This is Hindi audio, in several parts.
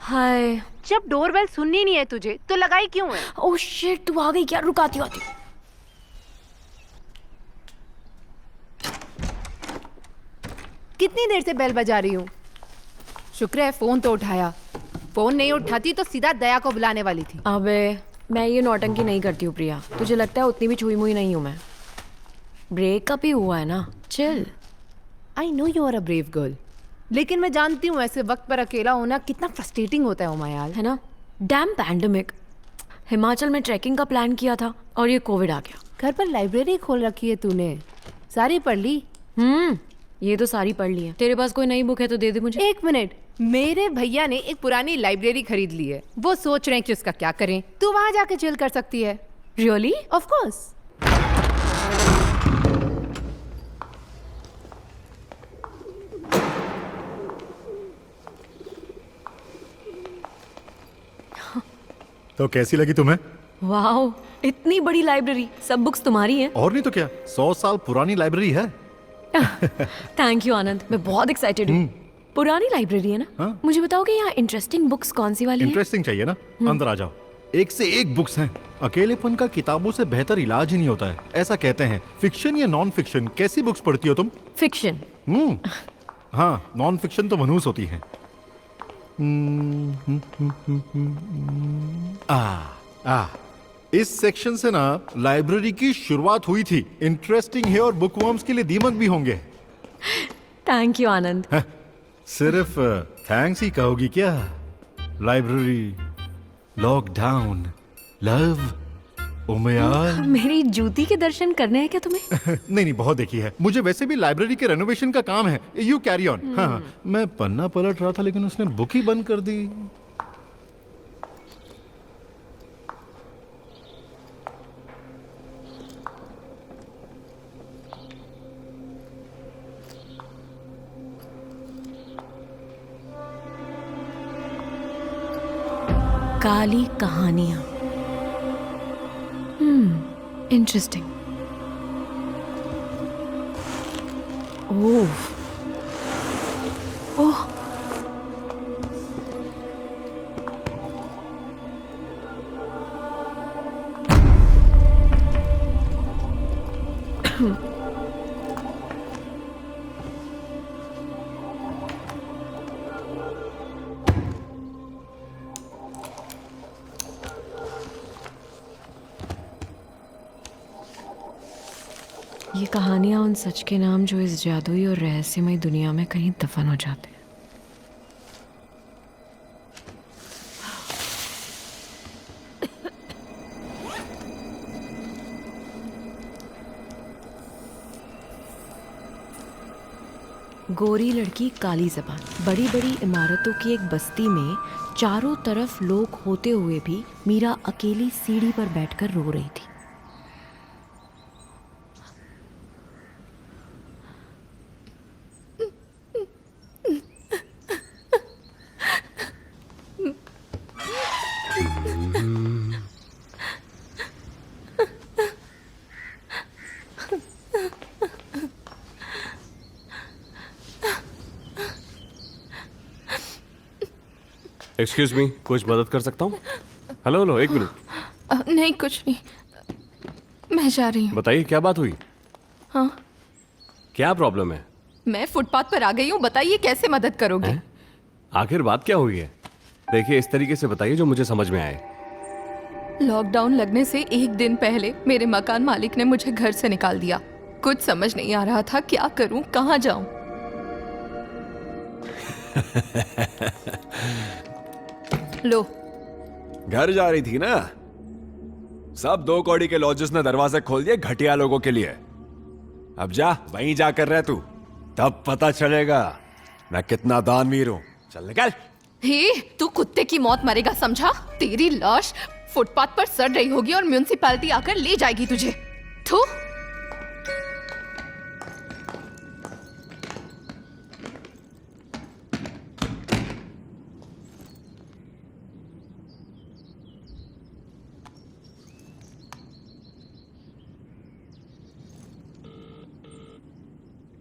हाय। जब डोरबेल सुननी नहीं है तुझे तो लगाई क्यों है? ओह शिट, तू आ गई क्या? रुकाती आती। कितनी देर से बेल बजा रही हूँ। शुक्र है फोन तो उठाया। फोन नहीं उठाती तो सीधा दया को बुलाने वाली थी। अबे मैं ये नौटंकी नहीं करती हूँ प्रिया, तुझे लगता है उतनी भी छुई मुई नहीं हूँ मैं। ब्रेकअप ही हुआ है ना, chill. I know you are a brave girl, लेकिन मैं जानती हूँ ऐसे वक्त पर अकेला होना कितना फ्रस्ट्रेटिंग होता है उमायाल, है ना। Dam pandemic. हिमाचल में ट्रैकिंग का प्लान किया था और ये कोविड आ गया। घर पर लाइब्रेरी खोल रखी है तूने, सारी पढ़ ली? ये तो सारी पढ़ ली है। तेरे पास कोई नई बुक है तो दे दे मुझे। एक मिनट, मेरे भैया ने एक पुरानी लाइब्रेरी खरीद ली है, वो सोच रहे हैं कि उसका क्या करें। तू वहां जाके चिल कर सकती है। रियली? Of course. तो कैसी लगी तुम्हें? वाओ, इतनी बड़ी लाइब्रेरी, सब बुक्स तुम्हारी हैं। और नहीं तो क्या, 100 साल पुरानी लाइब्रेरी है। थैंक यू आनंद, मैं बहुत एक्साइटेड हूँ। पुरानी लाइब्रेरी है ना? हाँ? मुझे बताओ कि यहाँ इंटरेस्टिंग बुक्स कौन सी वाली हैं? इंटरेस्टिंग चाहिए ना? अंदर आ जाओ, एक से एक बुक्स हैं। अकेलेपन का किताबों से बेहतर इलाज ही नहीं होता है, ऐसा कहते हैं। फिक्शन या नॉन फिक्शन, कैसी बुक्स पढ़ती हो तुम? फिक्शन। हाँ, नॉन फिक्शन तो मनहूस होती है। इस सेक्शन से ना लाइब्रेरी की शुरुआत हुई थी। इंटरेस्टिंग है और बुकवर्म्स के लिए दीमक भी होंगे। Thank you Anand. सिर्फ थैंक्स ही कहोगी क्या? Library, lockdown, love, Umayal. मेरी जूती के दर्शन करने हैं क्या तुम्हें? नहीं, बहुत देखी है। मुझे वैसे भी लाइब्रेरी के रेनोवेशन का काम है। You carry on. हाँ, मैं पन्ना पलट रहा था लेकिन उसने बुक ही बंद कर दी। काली कहानियां। इंटरेस्टिंग। ओह ओह, ये कहानियां उन सच के नाम जो इस जादुई और रहस्यमय दुनिया में कहीं दफन हो जाते हैं। गोरी लड़की काली ज़बान। बड़ी बड़ी इमारतों की एक बस्ती में चारों तरफ लोग होते हुए भी मीरा अकेली सीढ़ी पर बैठकर रो रही थी। एक्सक्यूज मी, कुछ मदद कर सकता हूँ? हेलो हेलो, एक मिनट। नहीं, कुछ नहीं, मैं जा रही हूँ। बताइए क्या बात हुई? हाँ, क्या प्रॉब्लम है? मैं फुटपाथ पर आ गई हूँ, बताइए कैसे मदद करोगे? हैं? आखिर बात क्या हुई है? देखिए, इस तरीके से बताइए जो मुझे समझ में आए। लॉकडाउन लगने से एक दिन पहले मेरे मकान मालिक ने मुझे घर से निकाल दिया। कुछ समझ नहीं आ रहा था क्या करूं, कहाँ जाऊं। लो, घर जा रही थी ना? सब 2 कौड़ी के लॉजेस ने दरवाजे खोल दिए घटिया लोगों के लिए। अब जा, वहीं जाकर रह तू, तब पता चलेगा मैं कितना दानवीर हूं। चल निकल। हे, तू कुत्ते की मौत मरेगा, समझा? तेरी लाश फुटपाथ पर सड़ रही होगी और म्युनिसिपैलिटी आकर ले जाएगी तुझे। थू।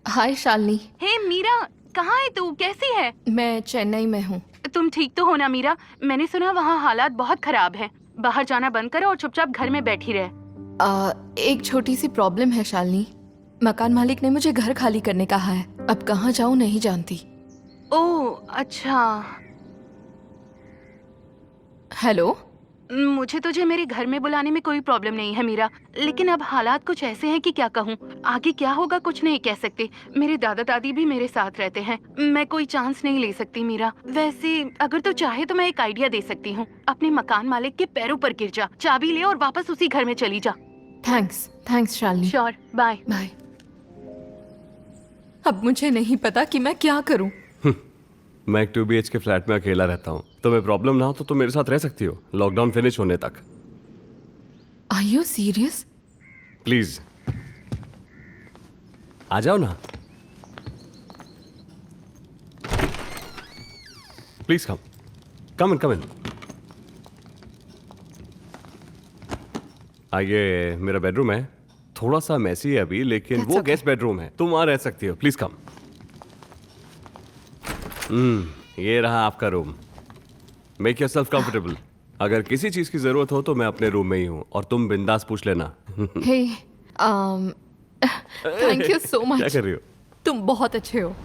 हाय शालिनी। हे मीरा, कहाँ है तू? कैसी है? मैं चेन्नई में हूँ। तुम ठीक तो हो ना मीरा? मैंने सुना वहाँ हालात बहुत खराब हैं। बाहर जाना बंद करो और चुपचाप घर में बैठी रहे। एक छोटी सी प्रॉब्लम है शालिनी। मकान मालिक ने मुझे घर खाली करने कहा है। अब कहाँ जाऊँ नहीं जानती। ओह अच्छा। हेलो। मुझे तुझे मेरे घर में बुलाने में कोई प्रॉब्लम नहीं है मीरा, लेकिन अब हालात कुछ ऐसे हैं कि क्या कहूँ। आगे क्या होगा कुछ नहीं कह सकते। मेरे दादा दादी भी मेरे साथ रहते हैं। मैं कोई चांस नहीं ले सकती मीरा। वैसे अगर तू चाहे तो मैं एक आइडिया दे सकती हूँ। अपने मकान मालिक के पैरों पर गिर जा, चाबी ले और वापस उसी घर में चली जा। Thanks Shalini. Sure, bye bye. अब मुझे नहीं पता कि मैं क्या करूँ। मैं एक 2 BHK फ्लैट में अकेला रहता हूँ। तुम्हें प्रॉब्लम ना हो तो तुम मेरे साथ रह सकती हो, लॉकडाउन फिनिश होने तक। Are you serious? प्लीज आ जाओ ना। Please come in. आइए, मेरा बेडरूम है। थोड़ा सा मैसी है अभी, लेकिन That's वो okay. गेस्ट बेडरूम है। तुम वहां रह सकती हो। Please come. ये रहा आपका रूम। Make yourself comfortable. अगर किसी चीज की जरूरत हो तो मैं अपने रूम में ही हूँ और तुम बिंदास पूछ लेना। हे, थैंक यू सो मच। क्या कर रही हो? तुम बहुत अच्छे हो।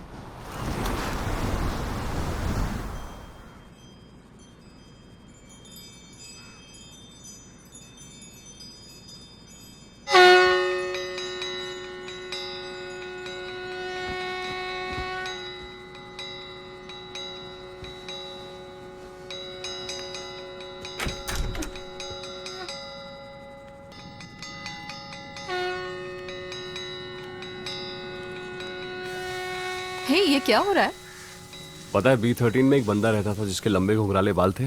हे, ये क्या हो रहा है? पता है B13 में एक बंदा रहता था जिसके लंबे घुंघराले बाल थे,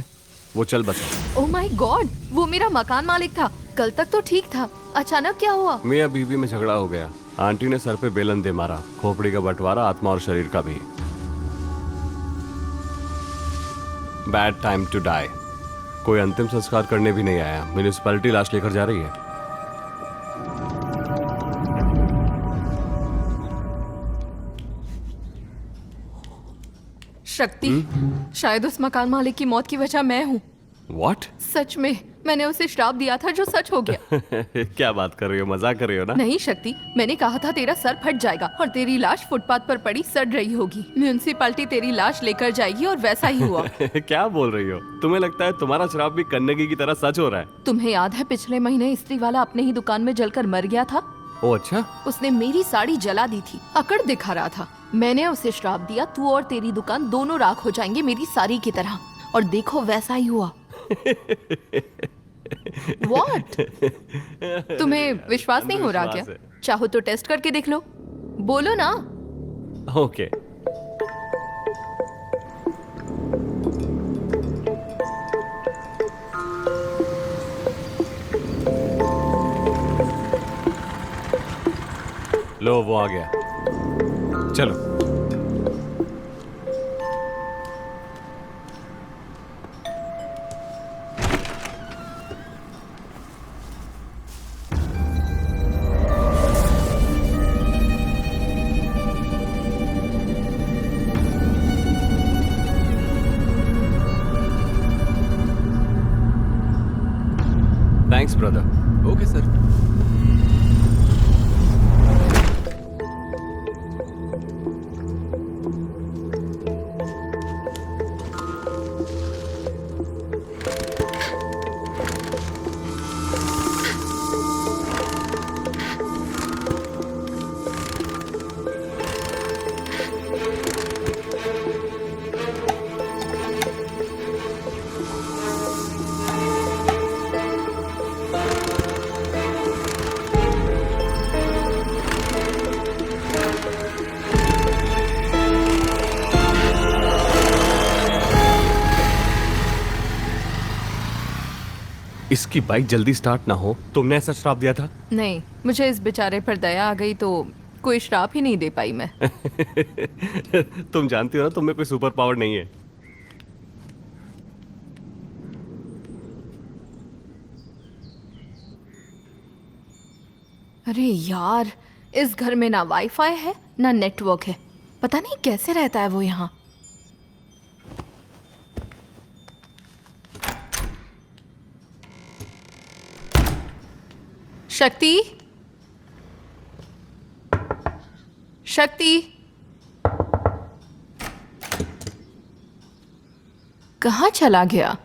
वो चल बचा। ओह माय गॉड, वो मेरा मकान मालिक था। कल तक तो ठीक था, अचानक क्या हुआ? मियां बीवी में झगड़ा हो गया। आंटी ने सर पे बेलन दे मारा, खोपड़ी का बंटवारा, आत्मा और शरीर का भी। Bad time to die. कोई अंतिम संस्कार करने भी नहीं आया। म्युनिसिपैलिटी लाश लेकर जा रही है। शक्ति, शायद उस मकान मालिक की मौत की वजह मैं हूँ। What? सच में, मैंने उसे श्राप दिया था जो सच हो गया। क्या बात कर रही हो, मजाक कर रही हो ना? नहीं शक्ति, मैंने कहा था तेरा सर फट जाएगा और तेरी लाश फुटपाथ पर पड़ी सड़ रही होगी। म्युनिसिपैलिटी तेरी लाश लेकर जाएगी और वैसा ही हुआ। क्या बोल रही हो? तुम्हें लगता है तुम्हारा श्राप भी कन्नगी की तरह सच हो रहा है? तुम्हें याद है पिछले महीने इस्त्री वाला अपने ही दुकान में जलकर मर गया था? ओ अच्छा। उसने मेरी साड़ी जला दी थी, अकड़ दिखा रहा था। मैंने उसे श्राप दिया, तू और तेरी दुकान दोनों राख हो जाएंगे मेरी साड़ी की तरह। और देखो वैसा ही हुआ। What? तुम्हें विश्वास नहीं हो रहा क्या? है। चाहो तो टेस्ट करके देख लो। बोलो ना। ओके। लो वो आ गया, चलो। Thanks brother. Okay sir. इसकी बाइक जल्दी स्टार्ट ना हो, तुमने ऐसा श्राप दिया था? नहीं, मुझे इस बेचारे पर दया आ गई तो कोई श्राप ही नहीं दे पाई मैं। तुम जानती हो ना, तुम्हें कोई सुपर पावर नहीं है। अरे यार, इस घर में ना वाईफाई है ना नेटवर्क है। पता नहीं कैसे रहता है वो यहाँ। शक्ति, शक्ति, कहाँ चला गया?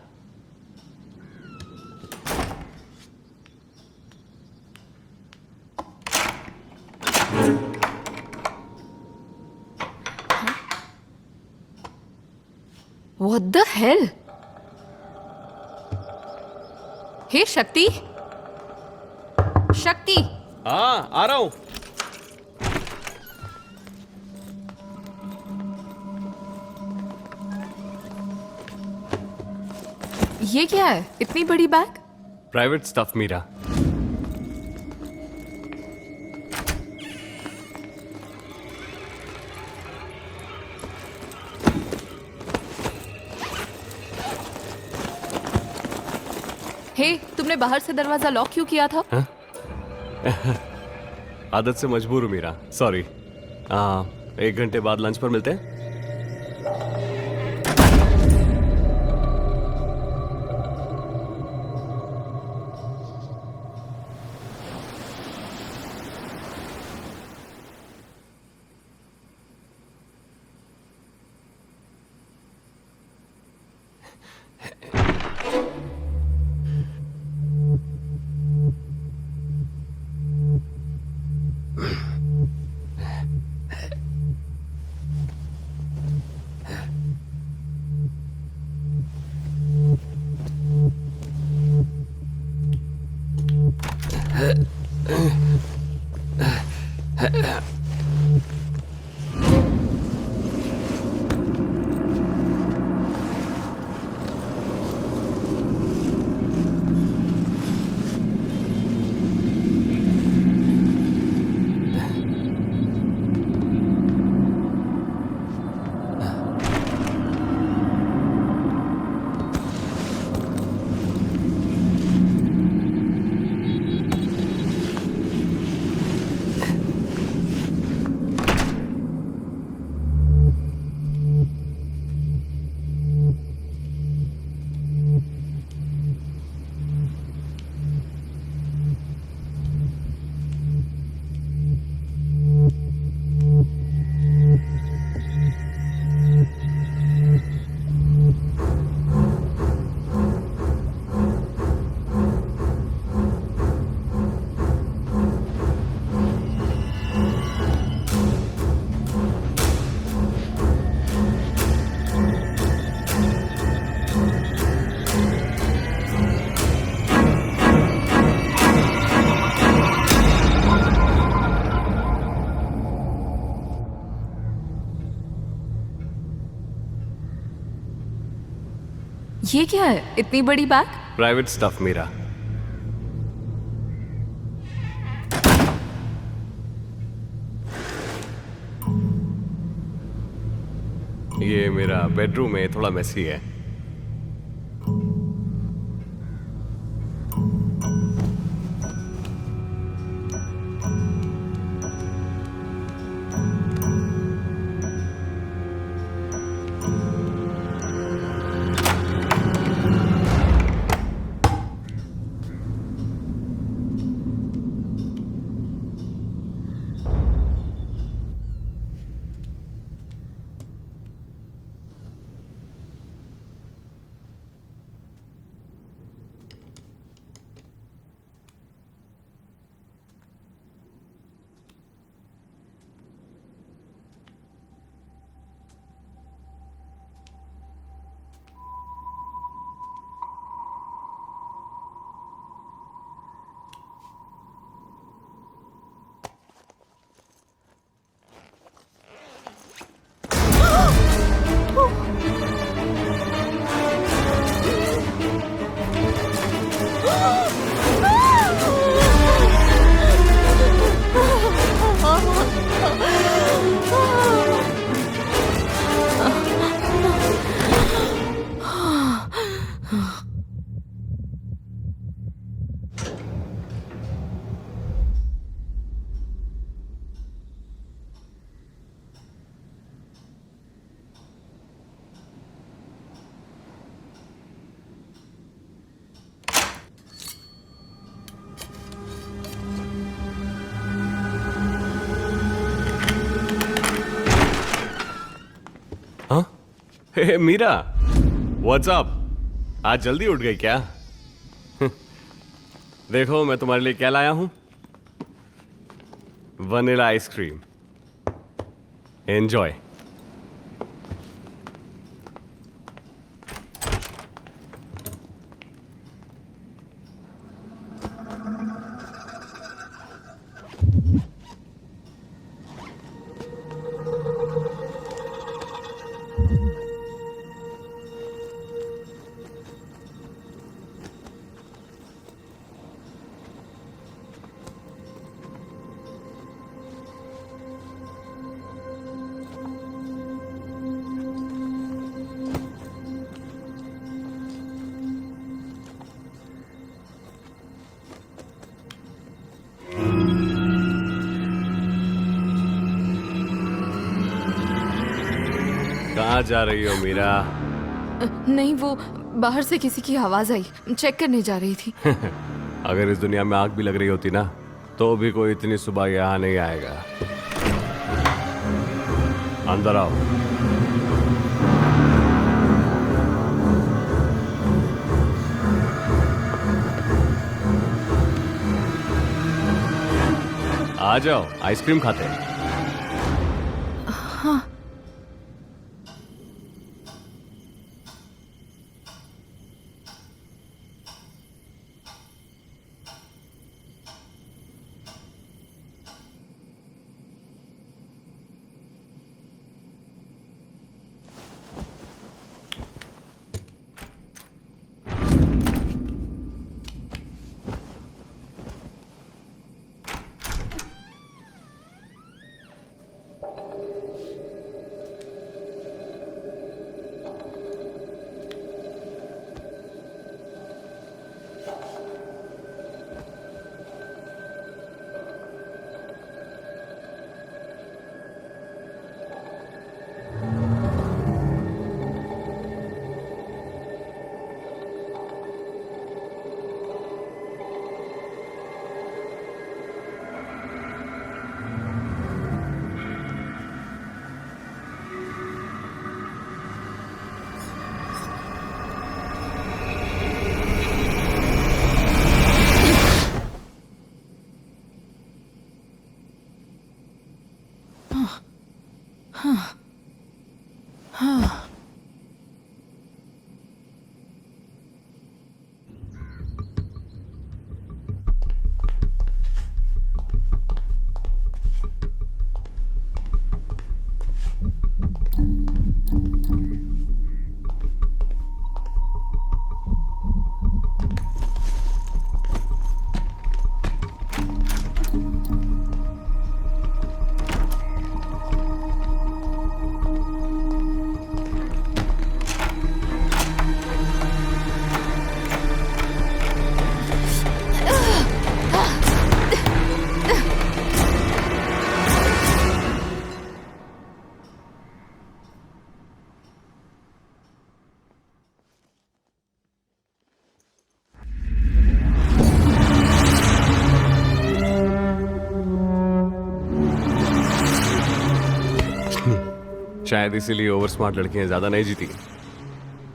What the hell? हे शक्ति, शक्ति, हाँ आ रहा हूं। ये क्या है? इतनी बड़ी bag? Private stuff Meera. Hey, तुमने बाहर से दरवाजा लॉक क्यों किया था? आदत से मजबूर हूँ मीरा, सॉरी। 1 घंटे बाद लंच पर मिलते हैं। ये क्या है, इतनी बड़ी बैग? Private stuff Meera. ये मेरा बेडरूम है, थोड़ा मेसी है। हे मीरा, व्हाट्स अप? आज जल्दी उठ गई क्या? देखो मैं तुम्हारे लिए क्या लाया हूं, वनीला आइसक्रीम। एंजॉय। कहाँ जा रही हो मीरा? नहीं, वो बाहर से किसी की आवाज आई, चेक करने जा रही थी। अगर इस दुनिया में आग भी लग रही होती ना, तो भी कोई इतनी सुबह यहाँ नहीं आएगा। अंदर आओ। आ जाओ, आइसक्रीम खाते हैं। शायद इसीलिए ओवर स्मार्ट लड़कियां ज्यादा नहीं जीती।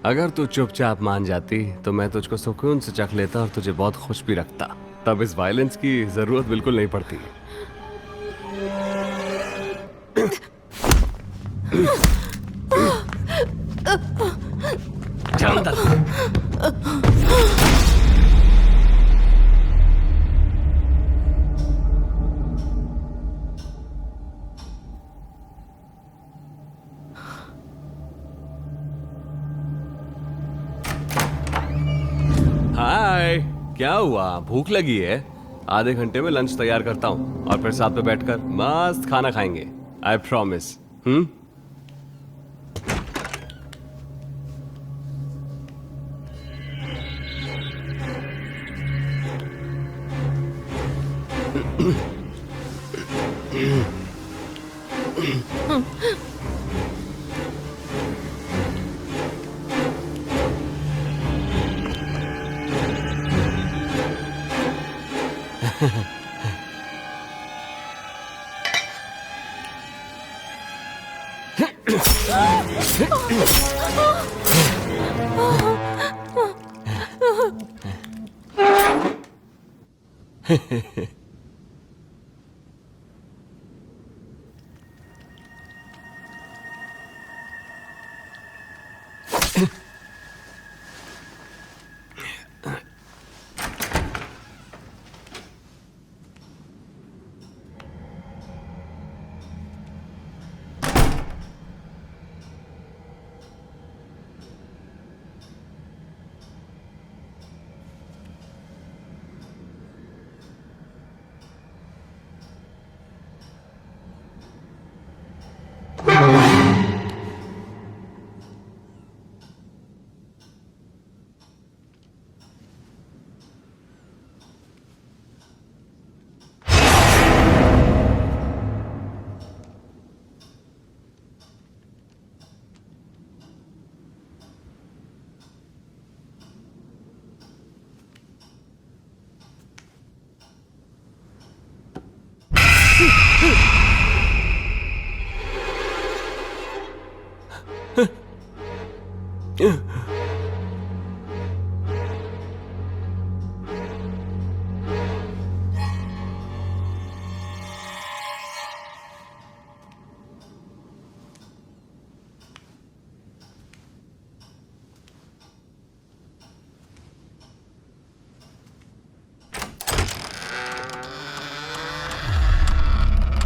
अगर तू चुपचाप मान जाती तो मैं तुझको सुकून से चख लेता और तुझे बहुत खुश भी रखता। तब इस वायलेंस की जरूरत बिल्कुल नहीं पड़ती। चल अंदर। हाय, क्या हुआ? भूख लगी है? आधे घंटे में लंच तैयार करता हूँ और फिर साथ में बैठकर मस्त खाना खाएंगे। I promise.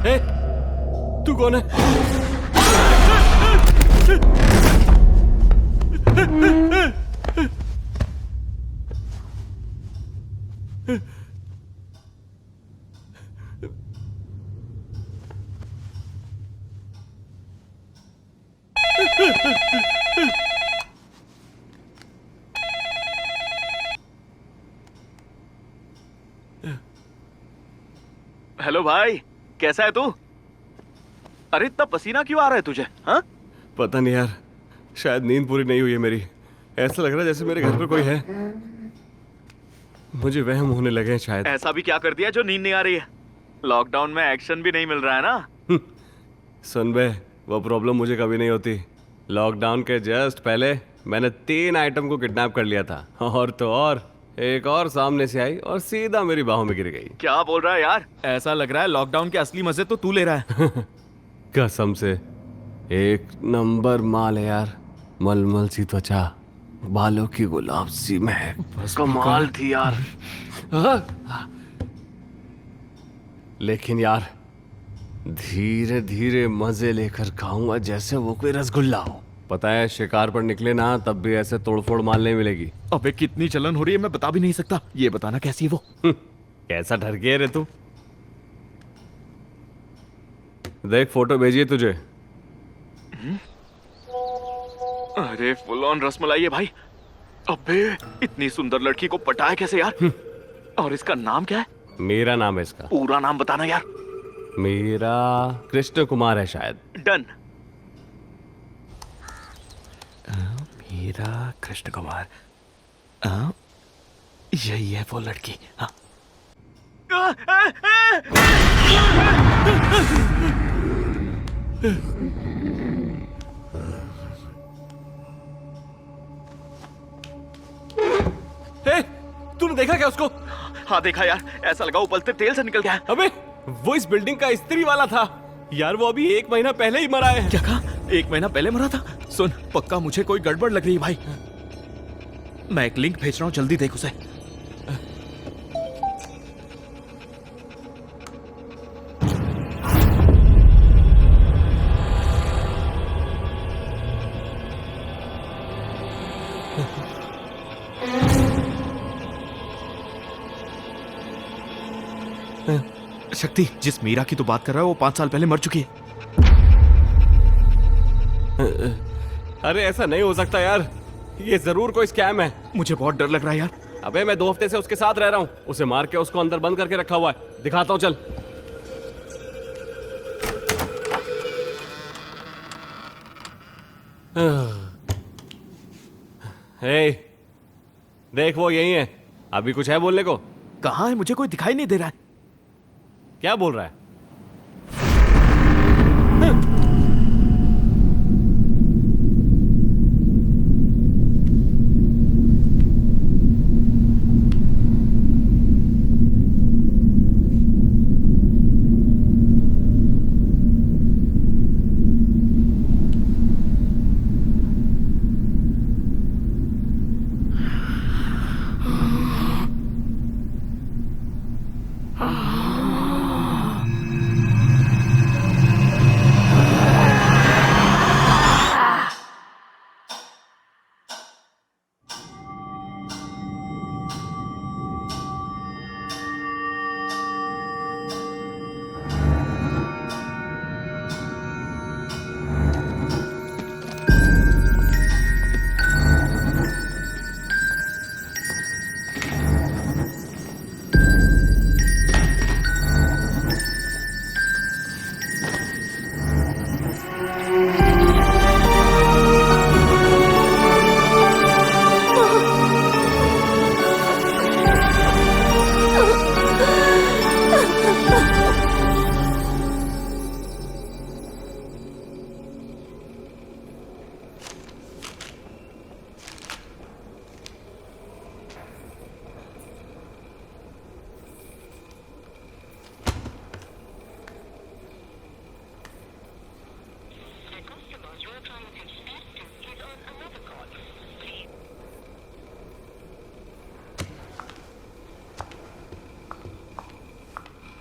ए, तू कौन है? हेलो भाई, कैसा है तू? अरे इतना पसीना क्यों आ रहा है तुझे? हाँ? पता नहीं यार, शायद नींद पूरी नहीं हुई है मेरी। ऐसा लग रहा है जैसे मेरे घर पर कोई है। मुझे वहम होने लगे हैं शायद। ऐसा भी क्या कर दिया जो नींद नहीं आ रही है? लॉकडाउन में एक्शन भी नहीं मिल रहा है ना? सुन बे, वो प्रॉब्लम मुझे कभी नहीं होती। लॉकडाउन के जस्ट पहले मैंने 3 आइटम को किडनैप कर लिया था, और तो और एक और सामने से आई और सीधा मेरी बाहों में गिर गई। क्या बोल रहा है यार? ऐसा लग रहा है लॉकडाउन के असली मजे तो तू ले रहा है। कसम से एक नंबर माल है यार। मलमल सी त्वचा, बालों की गुलाब सी महक, कमाल थी यार। लेकिन यार धीरे धीरे मजे लेकर खाऊंगा जैसे वो कोई रसगुल्ला हो। पता है, शिकार पर निकले ना तब भी ऐसे तोड़फोड़ माल नहीं मिलेगी। अबे कितनी जलन हो रही है मैं बता भी नहीं सकता। ये बताना कैसी है वो? कैसा डर गया रे तू? देख, फोटो भेजिए तुझे। अरे फुल ऑन रसमलाई है भाई। अबे इतनी सुंदर लड़की को पटाया कैसे यार? और इसका नाम क्या है? मेरा नाम है इसका। पूरा नाम बताना यार। मेरा कृष्ण कुमार है शायद। डन। मेरा कृष्ण कुमार। यही है वो लड़की। हाँ। देखा क्या उसको? हाँ देखा यार, ऐसा लगा उबलते तेल से निकल गया है। अबे वो इस बिल्डिंग का स्त्री वाला था यार, वो अभी 1 महीना पहले ही मरा है। क्या कहा? 1 महीना पहले मरा था? सुन, पक्का मुझे कोई गड़बड़ लग रही है भाई। मैं एक लिंक भेज रहा हूँ, जल्दी देख उसे। शक्ति, जिस मीरा की तो बात कर रहा है वो 5 साल पहले मर चुकी है। अरे ऐसा नहीं हो सकता यार, ये जरूर कोई स्कैम है। मुझे बहुत डर लग रहा है यार। अबे मैं 2 हफ्ते से उसके साथ रह रहा हूँ, उसे मार के उसको अंदर बंद करके रखा हुआ है। दिखाता हूँ, चल। हे, देख वो यही है। अभी कुछ है बोलने को? कहाँ है? मुझे कोई दिखाई नहीं दे रहा है। क्या बोल रहा है?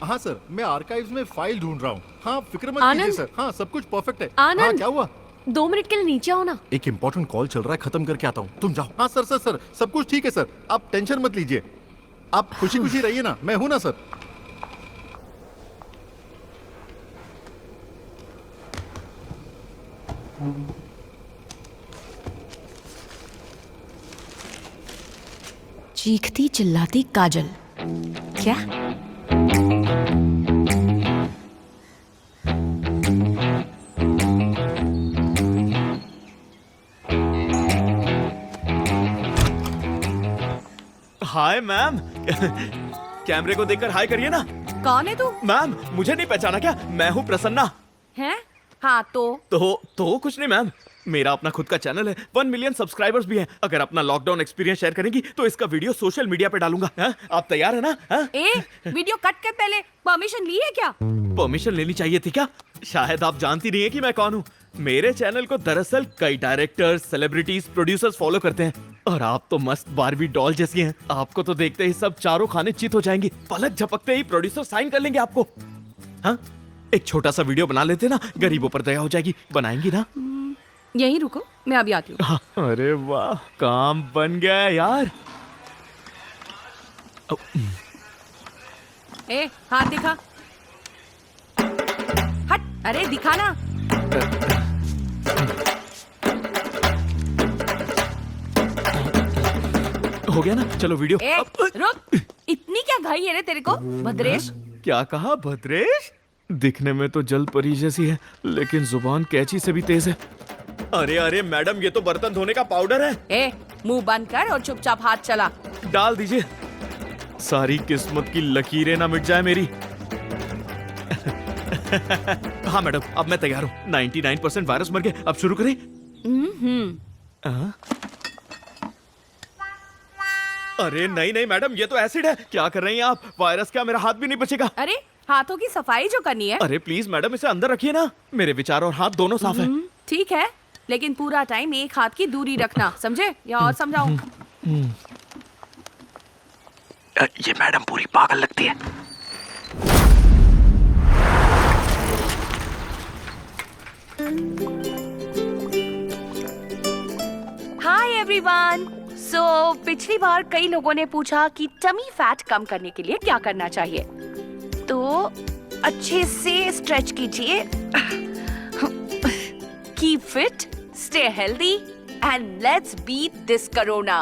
हाँ सर, मैं आर्काइव्स में फाइल ढूंढ रहा हूँ। हाँ फिक्र मत आनंद? कीजिए सर। हाँ सब कुछ परफेक्ट है। आनंद? हाँ क्या हुआ? 2 मिनट के लिए नीचे आओ ना। एक इम्पोर्टेंट कॉल चल रहा है, खत्म करके आता हूँ, तुम जाओ। हाँ सर सर सर, सब कुछ ठीक है सर, आप टेंशन मत लीजिए। आप खुशी खुशी रहिए ना, मैं हूं ना सर। चीखती चिल्लाती काजल, क्या? Hi ma'am. कैमरे को देखकर हाय करिए ना। कौन है तू? मैम मुझे नहीं पहचाना क्या? मैं हूँ प्रसन्ना। हैं? हाँ तो कुछ नहीं मैम, मेरा अपना खुद का चैनल है, 1 मिलियन सब्सक्राइबर्स भी हैं। अगर अपना लॉकडाउन एक्सपीरियंस शेयर करेंगी तो इसका वीडियो सोशल मीडिया पे डालूंगा। हाँ? आप तैयार है ना? हाँ? वीडियो कट कर पहले परमिशन ली है क्या? परमिशन लेनी चाहिए थी क्या? शायद आप जानती नहीं है कि मैं कौन हूँ। मेरे चैनल को दरअसल कई डायरेक्टर्स, सेलिब्रिटीज, प्रोड्यूसर्स फॉलो करते हैं और आप तो मस्त बारबी डॉल जैसी हैं। आपको तो देखते ही सब चारों खाने चित हो जाएंगी। पलक झपकते ही प्रोड्यूसर साइन कर लेंगे आपको। हाँ, एक छोटा सा वीडियो बना लेते ना, गरीबों पर दया हो जाएगी। बनाएंगी ना? यहीं रुको, मैं अभी आती हूँ। हाँ, अरे वाह, काम बन गया यार। हाथ दिखा। हट, अरे दिखा ना। हो गया ना? चलो वीडियो। रुक, इतनी क्या घाई है रे तेरे को भद्रेश? क्या कहा भद्रेश? दिखने में तो जल परी जैसी है, लेकिन जुबान कैंची से भी तेज है। अरे अरे मैडम, ये तो बर्तन धोने का पाउडर है। मुंह बंद कर और चुपचाप हाथ चला। डाल दीजिए, सारी किस्मत की लकीरें ना मिट जाए मेरी। हाँ मैडम, अब मैं तैयार हूँ। 99% वायरस मर गए, अब शुरू करें? अरे नहीं नहीं मैडम, ये तो एसिड है। क्या कर रही हैं आप? वायरस क्या, मेरा हाथ भी नहीं बचेगा। अरे हाथों की सफाई जो करनी है। अरे प्लीज मैडम, इसे अंदर रखिए ना। मेरे विचार और हाथ दोनों साफ है। ठीक है, लेकिन पूरा टाइम एक हाथ की दूरी रखना, समझे? या और समझाऊं? ये मैडम पूरी पागल लगती है। Hi everyone. सो पिछली बार कई लोगों ने पूछा कि टमी फैट कम करने के लिए क्या करना चाहिए। तो अच्छे से स्ट्रेच कीजिए, keep fit, stay healthy and let's beat this corona.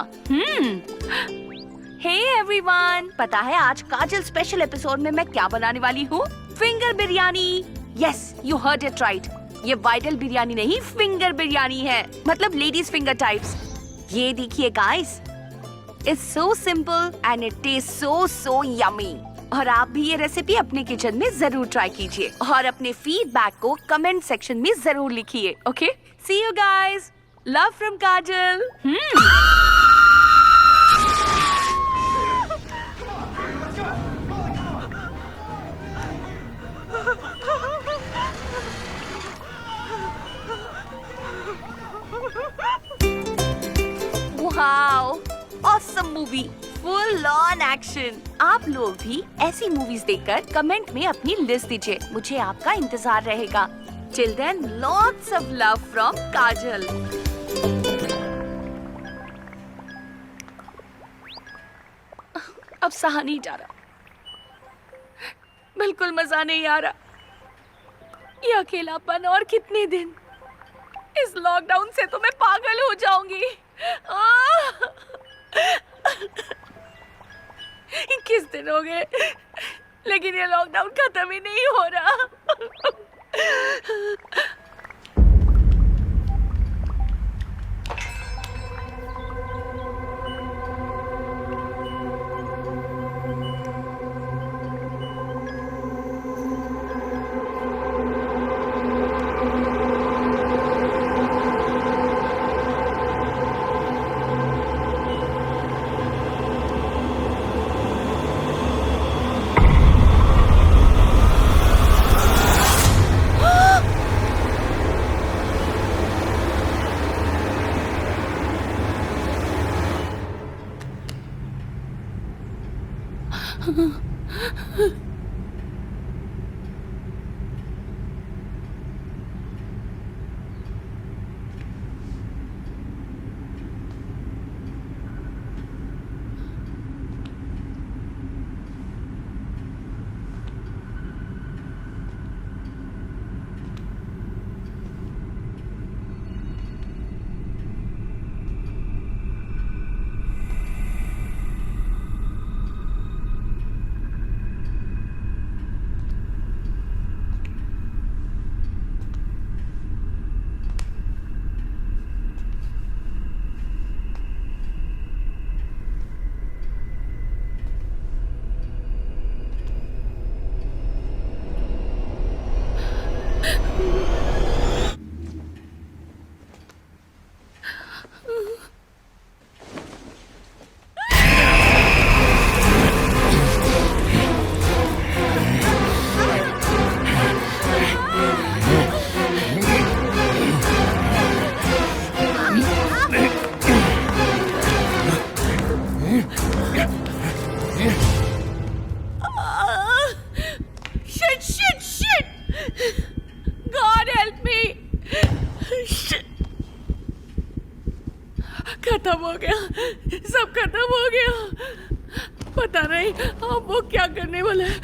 Hey everyone, पता है आज काजल स्पेशल एपिसोड में मैं क्या बनाने वाली हूँ? Finger biryani. Yes, you heard it right. ये वाइटल बिरयानी नहीं, फिंगर बिरयानी है, मतलब लेडीज फिंगर टाइप्स। ये देखिए guys, it's so simple and it taste so yummy. और आप भी ये रेसिपी अपने किचन में जरूर ट्राई कीजिए और अपने फीडबैक को कमेंट सेक्शन में जरूर लिखिए। Okay, see you guys, love from Kajal. Wow, awesome movie, full on action. आप लोग भी ऐसी मूवीज देखकर कमेंट में अपनी लिस्ट दीजिए, मुझे आपका इंतजार रहेगा। Till then, lots of love from Kajal. अब सहा नहीं जा रहा, बिल्कुल मजा नहीं आ रहा। ये अकेलापन और कितने दिन? इस लॉकडाउन से तो मैं पागल हो जाऊंगी। 21 दिन हो गए, लेकिन ये लॉकडाउन खत्म ही नहीं हो रहा। खत्म हो गया, सब खत्म हो गया। पता नहीं अब वो क्या करने वाला है।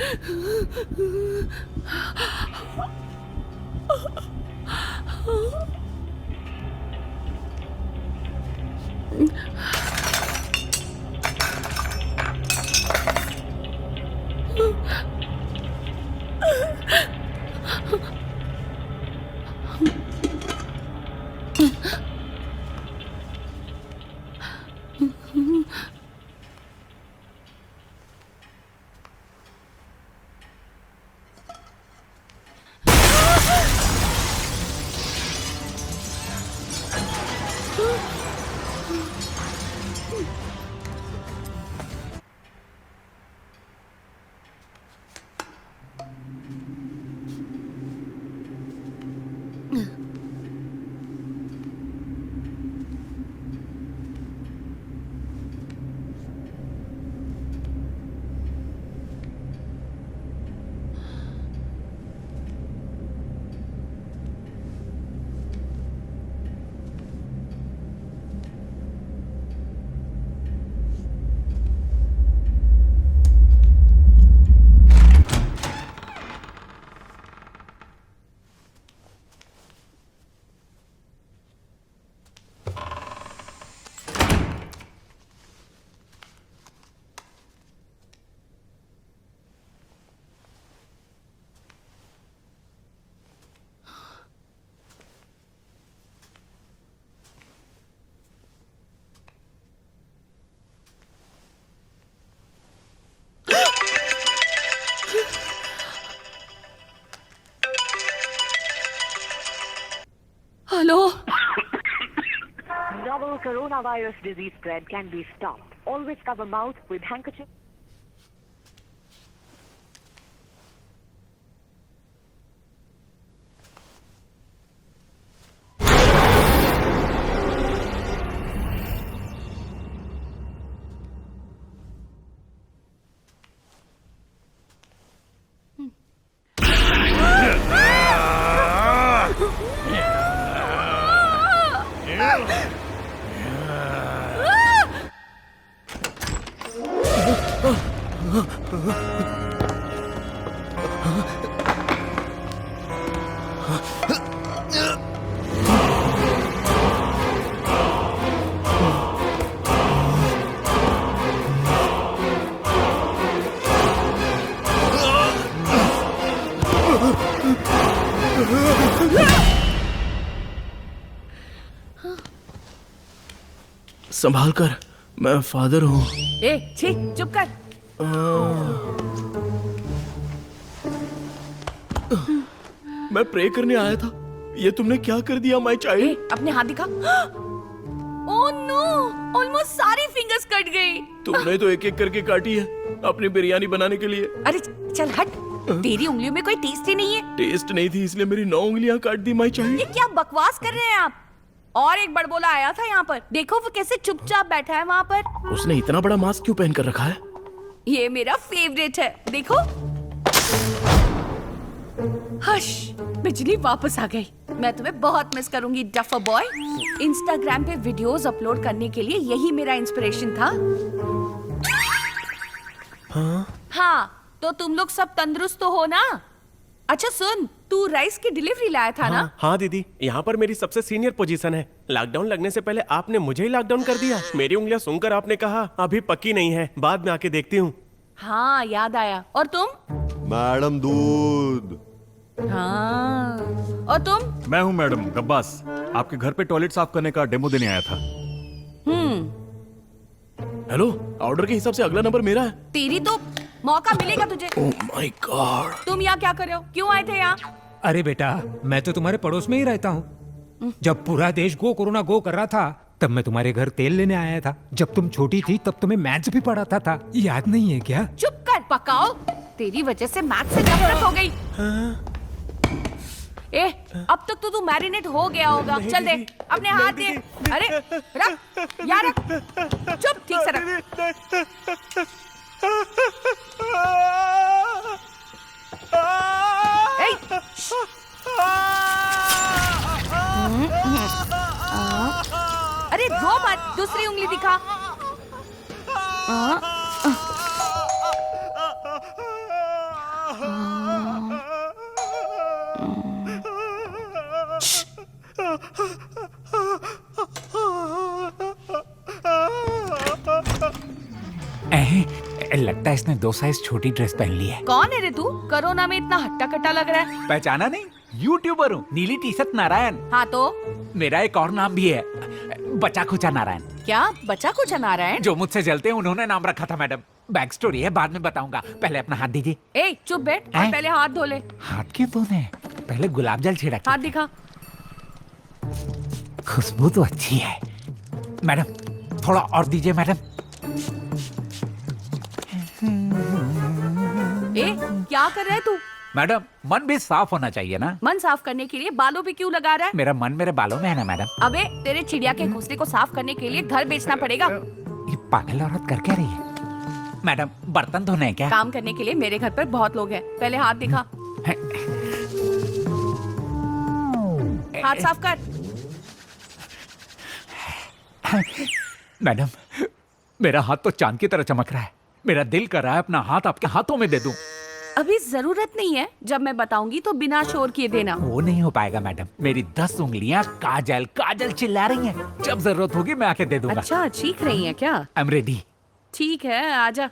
coronavirus disease spread can be stopped. Always cover mouth with handkerchief. संभाल कर, मैं फादर हूँ। ए छी, चुप कर। मैं प्रे करने आया था। ये तुमने क्या कर दिया माय चाइल्ड? अपने हाथ दिखा। ओह नो, ऑलमोस्ट सारी फिंगर्स कट गई। तुमने तो एक एक करके काटी है अपनी बिरयानी बनाने के लिए। अरे चल हट, तेरी उंगलियों में कोई टेस्ट ही नहीं है। टेस्ट नहीं थी इसलिए मेरी 9 उंगलियां काट दी माय चाइल्ड। ये क्या बकवास कर रहे हैं आप? और एक बड़बोला आया था यहाँ पर, देखो वो कैसे चुपचाप बैठा है वहाँ पर। उसने इतना बड़ा मास्क क्यों पहन कर रखा है? ये मेरा फेवरेट है, देखो। हश, बिजली वापस आ गई। मैं तुम्हें बहुत मिस करूंगी डफर बॉय। इंस्टाग्राम पे वीडियोस अपलोड करने के लिए यही मेरा इंस्पिरेशन था। हाँ, तो तुम लोग सब तंदुरुस्त तो हो ना? अच्छा सुन, तू राइस की डिलीवरी लाया था ना? हाँ दीदी, यहाँ पर मेरी सबसे सीनियर पोजीशन है। लॉकडाउन लगने से पहले आपने मुझे ही लॉकडाउन कर दिया। मेरी उंगलियां सुनकर आपने कहा अभी पक्की नहीं है, बाद में आके देखती हूँ। हाँ याद आया। और तुम? मैडम दूध। हाँ, और तुम? मैं हूँ मैडम गब्बास, आपके घर पे टॉयलेट साफ करने का डेमो देने आया था। हेलो, ऑर्डर के हिसाब से अगला नंबर मेरा है। तेरी तो मौका मिलेगा तुझे। Oh my God. तुम यहाँ क्या कर रहे हो? क्यों आए थे यहाँ? अरे बेटा, मैं तो तुम्हारे पड़ोस में ही रहता हूँ। जब पूरा देश कोरोना गो कर रहा था तब मैं तुम्हारे घर तेल लेने आया था। जब तुम छोटी थी तब तुम्हें मैथ्स भी पढ़ाता था, याद नहीं है क्या? चुप कर पकाओ, तेरी वजह से मैथ्स से नफरत हो गई। ए, अब तक तो तू मैरिनेट हो गया होगा। चल दे, अपने हाथ दे। अरे रख, यार रख। चुप, ठीक से रख। अरे रो मत, दूसरी उंगली दिखा। लगता है इसने 2 साइज छोटी ड्रेस पहन ली है। कौन है रे तू? कोरोना में इतना हट्टा कट्टा लग रहा है। पहचाना नहीं? यूट्यूबर हूँ, नीली टी शर्ट नारायण। हाँ तो? मेरा एक और नाम भी है, बचा खुचा नारायण। क्या बचा खुचा नारायण? जो मुझसे जलते हैं उन्होंने नाम रखा था मैडम। बैक स्टोरी है, बाद में बताऊंगा। पहले अपना हाथ दीजिए। ए चुप बैठ और पहले हाथ धो ले। हाथ क्यों धोने? पहले गुलाब जल छिड़क। हाथ दिखा। खुशबू तो अच्छी है मैडम, थोड़ा और दीजिए मैडम। ए क्या कर रहा है तू? मैडम, मन भी साफ होना चाहिए ना? मन साफ करने के लिए बालों पे क्यों लगा रहा है? मेरा मन मेरे बालों में है ना मैडम। अबे तेरे चिड़िया के घोंसले को साफ करने के लिए घर बेचना पड़ेगा। ये पागल औरत कर क्या रही है? मैडम, बर्तन धोने हैं क्या? काम करने के लिए मेरे घर पर बहुत लोग हैं। पहले हाथ दिखा। हाथ साफ कर। मैडम, मेरा हाथ तो चांद की तरह चमक रहा है। मेरा दिल कर रहा है अपना हाथ आपके हाथों में दे दूं। अभी जरूरत नहीं है, जब मैं बताऊंगी तो बिना शोर किए देना। वो नहीं हो पाएगा मैडम, मेरी 10 उंगलियां काजल काजल चिल्ला रही हैं। जब जरूरत होगी मैं आके दे दूंगा। अच्छा, चीख रही हैं क्या? I am ready. ठीक है, आजा।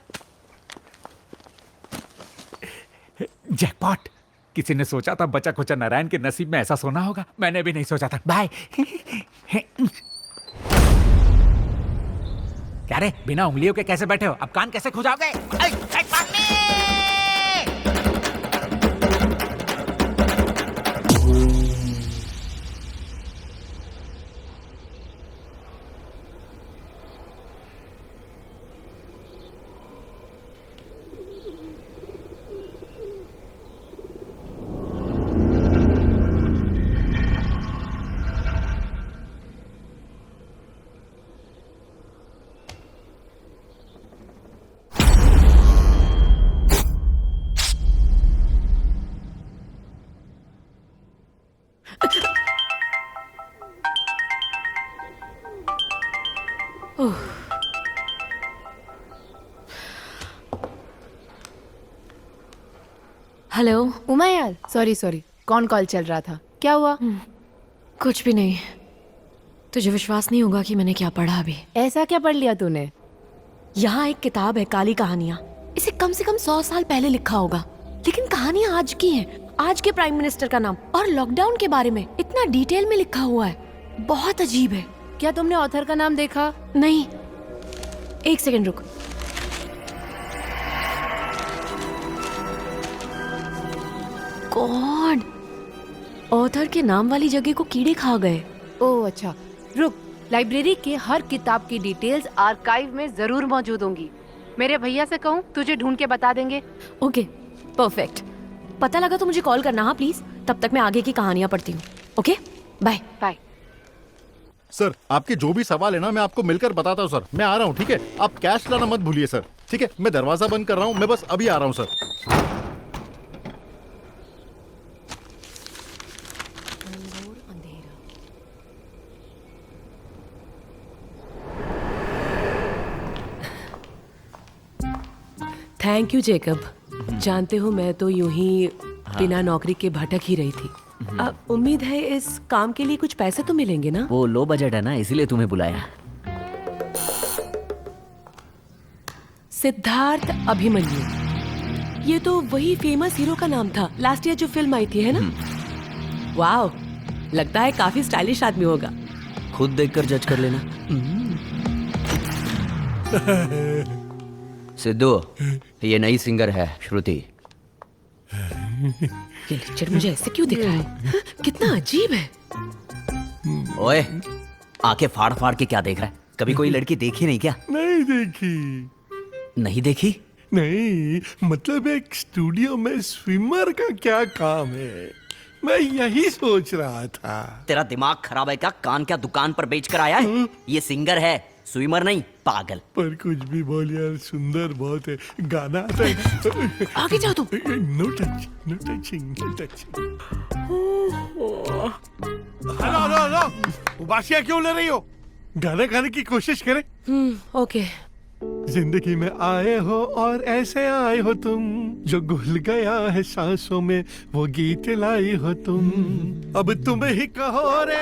जैकपॉट। किसी ने सोचा था बचा खुचा नारायण के नसीब में ऐसा सोना होगा? मैंने भी नहीं सोचा था। बाय। क्या रे, बिना उंगलियों के कैसे बैठे हो? अब कान कैसे खुजाओगे? हेलो। उमा यार, सॉरी कौन कॉल चल रहा था? क्या हुआ? कुछ भी नहीं। तुझे विश्वास नहीं होगा कि मैंने क्या पढ़ा अभी। ऐसा क्या पढ़ लिया तूने? यहाँ एक किताब है, काली कहानियाँ। इसे कम से कम 100 साल पहले लिखा होगा, लेकिन कहानियाँ आज की हैं। आज के प्राइम मिनिस्टर का नाम और लॉकडाउन के बारे में इतना डिटेल में लिखा हुआ है, बहुत अजीब है। क्या तुमने ऑथर का नाम देखा? नहीं, एक सेकंड रुक। गॉड, ऑथर के नाम वाली जगह को कीड़े खा गए। ओह अच्छा, रुक। लाइब्रेरी के हर किताब की डिटेल्स आर्काइव में जरूर मौजूद होंगी। मेरे भैया से कहूँ तुझे ढूंढ के बता देंगे। Okay, perfect. पता लगा तो मुझे कॉल करना, हाँ प्लीज। तब तक मैं आगे की कहानियां पढ़ती हूँ। Okay, bye bye. सर, आपके जो भी सवाल है ना, मैं आपको मिलकर बताता हूँ सर। मैं आ रहा हूँ, ठीक है? आप कैश लाना मत भूलिए सर, ठीक है? मैं दरवाजा बंद कर रहा हूँ, मैं बस अभी आ रहा हूँ सर। Thank you Jacob. जानते हो, मैं तो यूं ही बिना नौकरी के भटक ही रही थी। उम्मीद है इस काम के लिए कुछ पैसे तो मिलेंगे ना? वो लो बजट है ना, इसीलिए तुम्हें बुलाया। सिद्धार्थ अभिमन्यु, ये तो वही फेमस हीरो का नाम था लास्ट ईयर जो फिल्म आई थी, है ना? वाओ, लगता है काफी स्टाइलिश आदमी होगा। खुद देखकर जज कर लेना। सिद्धू, ये नई सिंगर है श्रुति। ये लिचड़ मुझे ऐसे क्यों दिख रहा है? कितना अजीब है। ओए, आंखें फाड़ फाड़ के क्या देख रहा है? कभी कोई लड़की देखी नहीं क्या? नहीं देखी। नहीं देखी? नहीं, मतलब एक स्टूडियो में स्विमर का क्या काम है, मैं यही सोच रहा था। तेरा दिमाग खराब है क्या? कान क्या दुकान पर बेच कर आया है? ये सिंगर है, स्विमर नहीं, पागल। पर कुछ भी बोल यार, सुंदर बहुत है। गाना आता है। आगे जाओ तुम। No touch, no touching, no touching. Hello, उबासियां क्यों ले रही हो? गाना गाने की कोशिश करें। ओके। जिंदगी में आए हो और ऐसे आए हो तुम, जो घुल गया है सांसों में वो गीत लाई हो तुम। अब तुम ही कहो रे।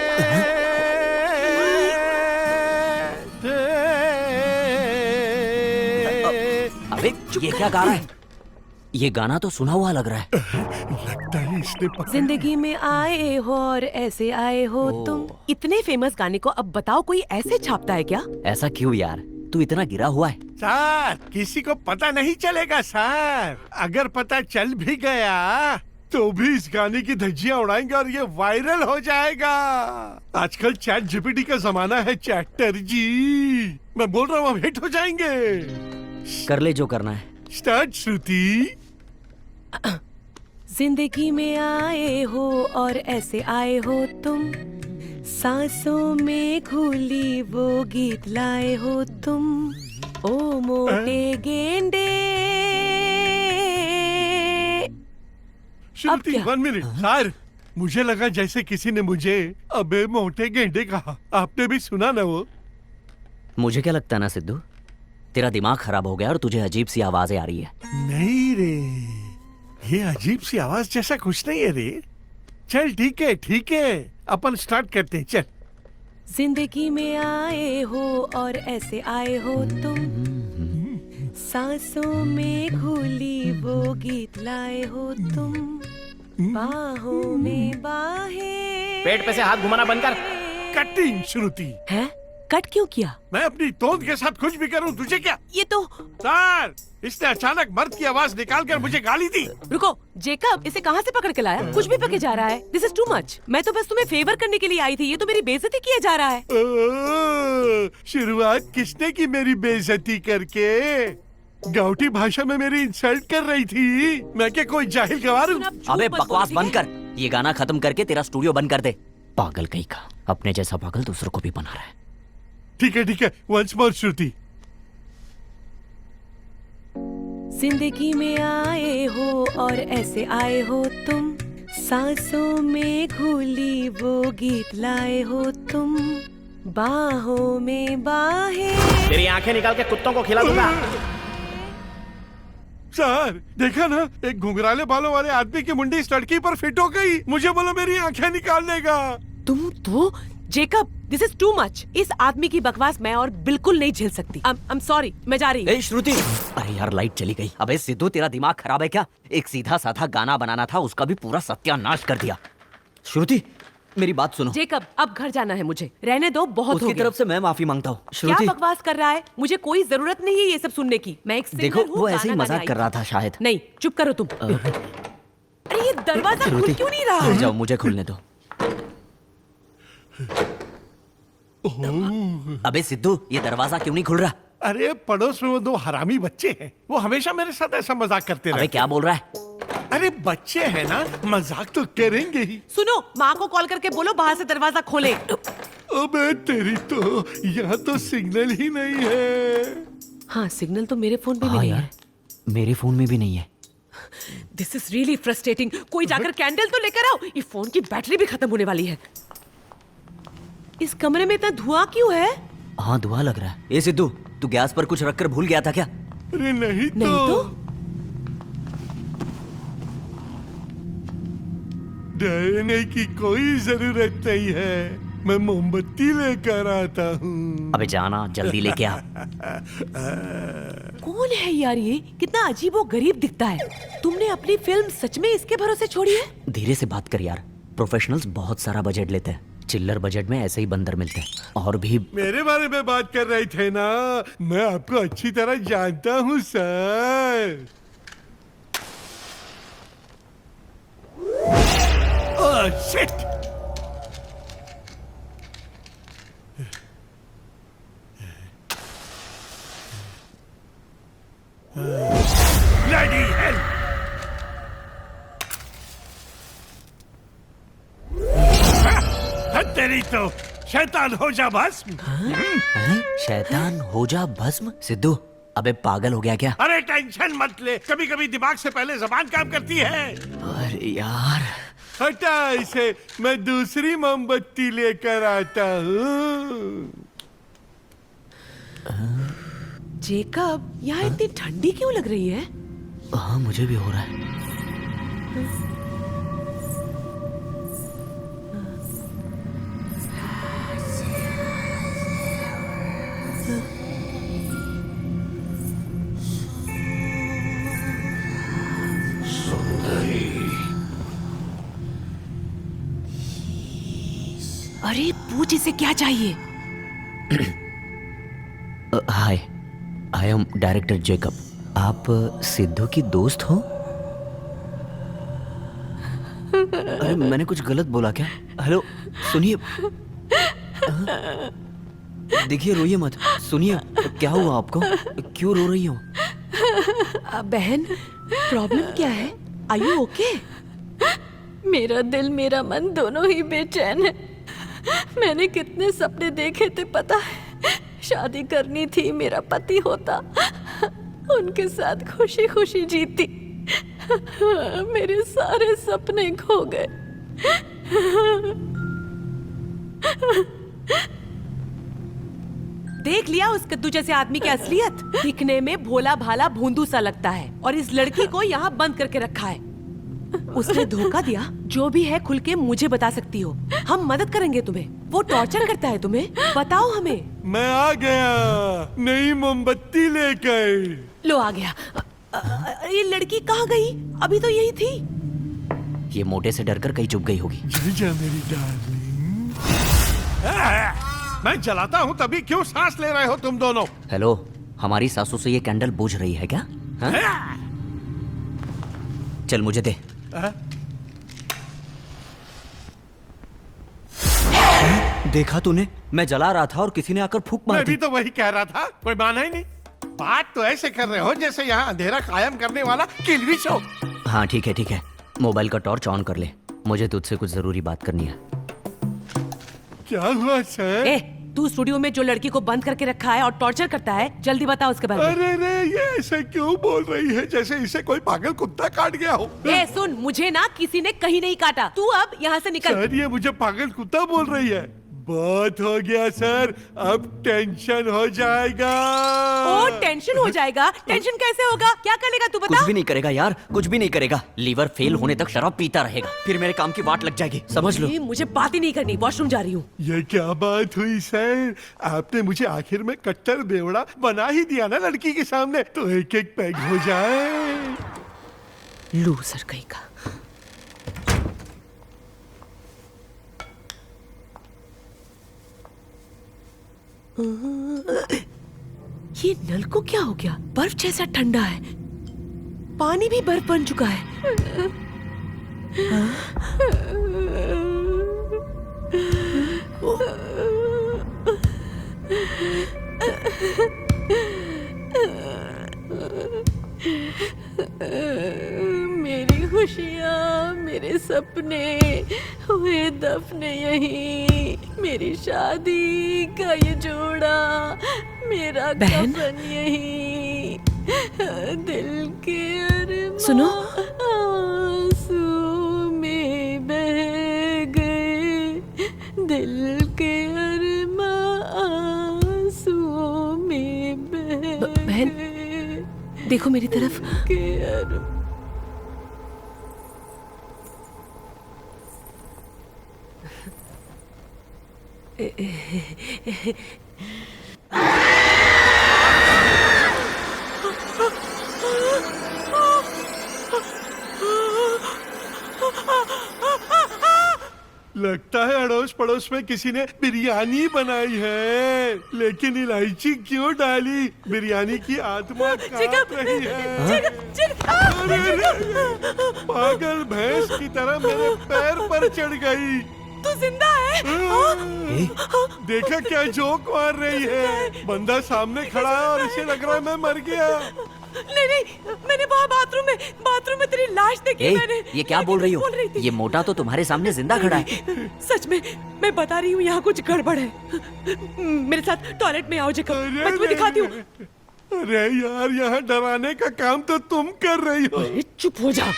अबे ये क्या गा रहा है? ये गाना तो सुना हुआ लग रहा है। लगता है इसने जिंदगी में आए हो और ऐसे आए हो तुम। इतने फेमस गाने को अब बताओ कोई ऐसे छापता है क्या? ऐसा क्यों यार, तू इतना गिरा हुआ है? सर, किसी को पता नहीं चलेगा सर। अगर पता चल भी गया तो भी इस गाने की धज्जियां उड़ाएंगे और ये वायरल हो जाएगा। आजकल चैट जीपीटी का जमाना है चैटर जी। मैं बोल रहा हूँ हम हिट हो जाएंगे। कर ले जो करना है। स्टार्ट श्रुति। जिंदगी में आए हो और ऐसे आए हो तुम, सांसों में घुली वो गीत लाए हो तुम। ओ मोटे गेंडे। श्रुति, 1 मिनट। सर, मुझे लगा जैसे किसी ने मुझे अबे मोटे गेंडे कहा। आपने भी सुना ना वो? मुझे क्या लगता है ना सिद्धू, तेरा दिमाग खराब हो गया और तुझे अजीब सी आवाजें आ रही है। नहीं रे, ये अजीब सी आवाज जैसा कुछ नहीं है रे। चल ठीक है, अपन स्टार्ट करते हैं, चल। जिंदगी में आए हो और ऐसे आए हो तुम, सांसों में घुली वो गीत लाए हो तुम। बाहों में बाहें। पेट पे से हाथ घुमाना बंद कर। कटिंग श्रुति। है? कट क्यों किया? मैं अपनी तोंद के साथ कुछ भी करूं, तुझे क्या? ये तो सर, इसने अचानक मर्द की आवाज निकालकर मुझे गाली दी। रुको जेकब, इसे कहाँ से पकड़ के लाया? कुछ भी पके जा रहा है। This is too much. मैं तो बस तुम्हें फेवर करने के लिए आई थी, ये तो मेरी बेइज्जती किया जा रहा है। शुरुआत किसने की मेरी बेइज्जती करके? गाउटी भाषा में मेरी इंसल्ट कर रही थी। मैं क्या कोई जाहिल गवार हूँ? अबे बकवास बंद कर। ये गाना खत्म करके तेरा स्टूडियो बंद कर दे। पागल कहीं का, अपने जैसा पागल दूसरों को भी बना रहा है। ठीक है, वंस मोर श्रुति। जिंदगी में आए हो और ऐसे आए हो तुम, सांसों में घुली वो गीत लाए हो तुम। बाहों में बाहें। तेरी आंखें निकाल के कुत्तों को खिला दूंगा। सर देखा ना, एक घुंघराले बालों वाले आदमी की मुंडी इस लड़की पर फिट हो गई। मुझे बोलो मेरी आंखें निकाल देगा। तुम तो Jacob, this is too much. इस आदमी की बकवास मैं और बिल्कुल नहीं झेल सकती। आई एम सॉरी, मैं जा रही हूँ। ए श्रुति, अरे यार लाइट चली गई। अबे सिद्धू, तेरा दिमाग खराब है क्या? एक सीधा साधा गाना बनाना था, उसका भी पूरा सत्यानाश कर दिया। श्रुति मेरी बात सुनो। जेकब अब घर जाना है मुझे, रहने दो, बहुत उसकी हो गया। तरफ से मैं माफी मांगता हूँ। क्या श्रुति बकवास कर रहा है? मुझे कोई जरूरत नहीं है ये सब सुनने की। मैं एक सिंगर देखो, हूँ, वो ऐसे ही गाना मजाक गाने कर आई रहा था शायद। नहीं, चुप करो तुम। अरे ये दरवाजा खुल श्रुति, क्यों नहीं रहा है? जाओ, मुझे खुलने दो। अबे सिद्धू, ये दरवाजा क्यों नहीं खुल रहा? अरे पड़ोस में वो दो हरामी बच्चे हैं, वो हमेशा मेरे साथ ऐसा मजाक करते रहते। अबे क्या बोल रहा है? अरे बच्चे हैं ना, मजाक तो करेंगे ही। सुनो, माँ को कॉल करके बोलो बाहर से दरवाजा खोले। अबे तेरी तो, यहाँ तो सिग्नल ही नहीं है। हाँ, सिग्नल तो मेरे फोन पे भी हाँ नहीं यार, है। मेरे फोन में भी नहीं है। This is really frustrating. कोई जाकर कैंडल तो लेकर आओ, ये फोन की बैटरी भी खत्म होने वाली है। इस कमरे में इतना धुआं क्यों है? हाँ धुआं लग रहा है। ए सिद्धू, तू गैस पर कुछ रखकर भूल गया था क्या? अरे नहीं तो। डरने की कोई जरूरत नहीं है, मैं मोमबत्ती लेकर आता हूँ। अबे जाना, जल्दी लेके आ। कौन है यार ये? कितना अजीब और गरीब दिखता है। तुमने अपनी फिल्म सच में इसके भरोसे छोड़ी है? धीरे से बात कर यार, प्रोफेशनल्स बहुत सारा बजट लेते हैं, चिल्लर बजट में ऐसे ही बंदर मिलते हैं। और भी मेरे बारे में बात कर रहे थे ना, मैं आपको अच्छी तरह जानता हूँ sir. Oh shit! Bloody hell! तेरी तो शैतान हो जा भस्म। शैतान हो जा भस्म? सिद्धू अबे पागल हो गया क्या? अरे टेंशन मत ले, कभी कभी दिमाग से पहले जबान काम करती है। अरे यार हटा इसे, मैं दूसरी मोमबत्ती लेकर आता हूँ। जेकब, यहाँ इतनी ठंडी क्यों लग रही है? हाँ मुझे भी हो रहा है। अरे पूछ इसे क्या चाहिए? हाय, आई एम डायरेक्टर जेकब। आप सिद्धू की दोस्त हो? अरे मैंने कुछ गलत बोला क्या? हेलो सुनिए, देखिए रोइए मत। सुनिए, क्या हुआ आपको? क्यों रो रही हो? बहन, प्रॉब्लम क्या है? Are you okay? मेरा दिल मेरा मन दोनों ही बेचैन है। मैंने कितने सपने देखे थे पता है। शादी करनी थी, मेरा पति होता, उनके साथ खुशी खुशी जीती। मेरे सारे सपने खो गए। देख लिया उस कद्दू जैसे आदमी की असलियत? दिखने में भोला भाला भोंदू सा लगता है और इस लड़की को यहाँ बंद करके रखा है। उसने धोखा दिया। जो भी है खुल के मुझे बता सकती हो, हम मदद करेंगे तुम्हें। वो टॉर्चर करता है तुम्हें, बताओ हमें। मैं आ गया, नई मोमबत्ती लेकर। लो आ गया। ये लड़की कहाँ गई? अभी तो यही थी। ये मोटे से डरकर कहीं चुप गई होगी। जा मेरी डार्लिंग। मैं जलाता हूँ तभी क्यों सांस ले रहे हो तुम दोनों? हेलो, हमारी सासू से ये कैंडल बुझ रही है क्या? हाँ? चल मुझे दे। देखा तूने? मैं जला रहा था और किसी ने आकर फूंक मार मैं दी। भी तो वही कह रहा था, कोई माना ही नहीं। बात तो ऐसे कर रहे हो जैसे यहाँ अंधेरा कायम करने वाला किलवी शो। हाँ ठीक है ठीक है, मोबाइल का टॉर्च ऑन कर ले, मुझे तुझसे कुछ जरूरी बात करनी है। क्या हुआ सर? ए, तू स्टूडियो में जो लड़की को बंद करके रखा है और टॉर्चर करता है, जल्दी बता उसके बारे में। अरे रे, ये ऐसे क्यों बोल रही है जैसे इसे कोई पागल कुत्ता काट गया हो? ए सुन, मुझे ना किसी ने कहीं नहीं काटा। तू अब यहाँ से निकल। सर ये मुझे पागल कुत्ता बोल रही है। बहुत हो गया सर, अब टेंशन हो जाएगा। ओ टेंशन हो जाएगा? टेंशन कैसे होगा? क्या करेगा तू बता? कुछ भी नहीं करेगा यार, कुछ भी नहीं करेगा। लीवर फेल होने तक शराब पीता रहेगा, फिर मेरे काम की वाट लग जाएगी, समझ लो। मुझे बात ही नहीं करनी, वॉशरूम जा रही हूँ। ये क्या बात हुई सर? आपने मुझे आखिर में कट्टर बेवड़ा बना ही दिया ना लड़की के सामने, तो एक एक पैग हो जाए। लूजर कहीं का। ये नल को क्या हो गया? बर्फ जैसा ठंडा है, पानी भी बर्फ बन चुका है। मेरी खुशियाँ, मेरे सपने हुए दफने यहीं, मेरी शादी का ये जोड़ा, मेरा बहन? कफन यहीं, दिल के अरमां सुनो। आंसू में बह गए, दिल के अरमां आंसू में बह बहन, देखो मेरी तरफ। लगता है अड़ोस पड़ोस में किसी ने बिरयानी बनाई है, लेकिन इलायची क्यों डाली? बिरयानी की आत्मा कांप रही है। अरे, पागल भैंस की तरह मेरे पैर पर चढ़ गई। तू जिंदा है? देखा क्या जोक मार रही है? बंदा सामने खड़ा है और इसे लग रहा है मैं मर गया। नहीं नहीं, मैंने वहाँ बाथरूम में तेरी लाश देखी। मैंने ये क्या बोल रही हो? ये मोटा तो तुम्हारे सामने जिंदा खड़ा है। सच में मैं बता रही हूँ, यहाँ कुछ गड़बड़ है। मेरे साथ टॉयलेट में आओ जेकब, मैं तुम्हें दिखाती हूँ। अरे यार, यहाँ डराने का काम तो तुम कर रही हो। चुप हो जा।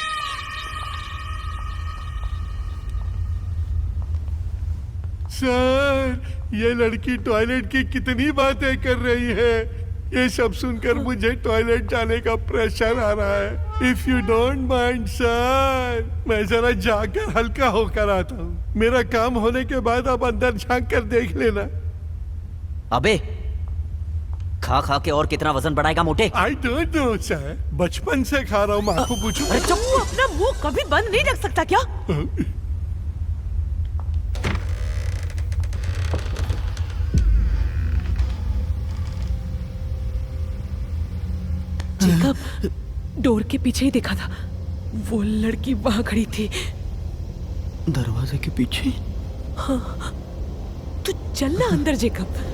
सर, ये लड़की टॉयलेट की कितनी बातें कर रही है। ये सब सुनकर मुझे टॉयलेट जाने का प्रेशर आ रहा है। If you don't mind sir, मैं जरा जाकर हल्का होकर आता हूँ। मेरा काम होने के बाद आप अंदर झांक कर देख लेना। अबे खा खा के और कितना वजन बढ़ाएगा मोटे? आई डोंट नो सर, बचपन से खा रहा हूँ। मैं आपको पूछूं? तू अपना मुंह कभी बंद नहीं रख सकता क्या? जेकब, डोर के पीछे ही देखा था, वो लड़की वहां खड़ी थी। दरवाजे के पीछे? हाँ, तू चल ना अंदर जेकब।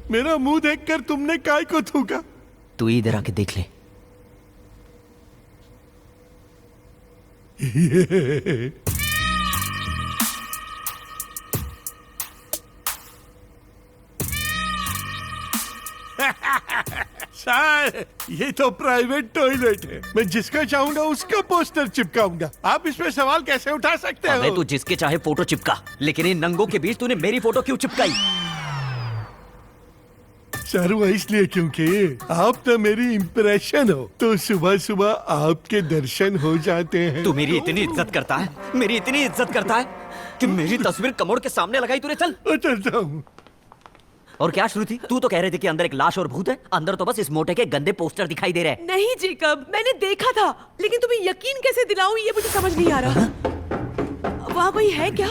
मेरा मुंह देखकर तुमने काय को थूका? तू इधर आके देख ले। सर, ये तो प्राइवेट टॉयलेट है। मैं जिसका चाहूंगा उसका पोस्टर चिपकाऊंगा। आप इसमें सवाल कैसे उठा सकते हो? अबे तू जिसके चाहे फोटो चिपका, लेकिन इन नंगों के बीच तूने मेरी फोटो क्यों चिपकाई? सर, वो इसलिए क्योंकि आप तो मेरी इम्प्रेशन हो, तो सुबह सुबह आपके दर्शन हो जाते हैं। तू मेरी इतनी इज्जत करता है, मेरी इतनी इज्जत करता है कि मेरी तस्वीर कमोड के सामने लगाई तूने। चल चलता हूँ। और क्या श्रुति, तू तो कह रही थी कि अंदर एक लाश और भूत है, अंदर तो बस इस मोटे के गंदे पोस्टर दिखाई दे रहे हैं। नहीं जेकब, मैंने देखा था, लेकिन तुम्हें यकीन कैसे दिलाऊं ये मुझे समझ नहीं आ रहा। वहाँ कोई है क्या?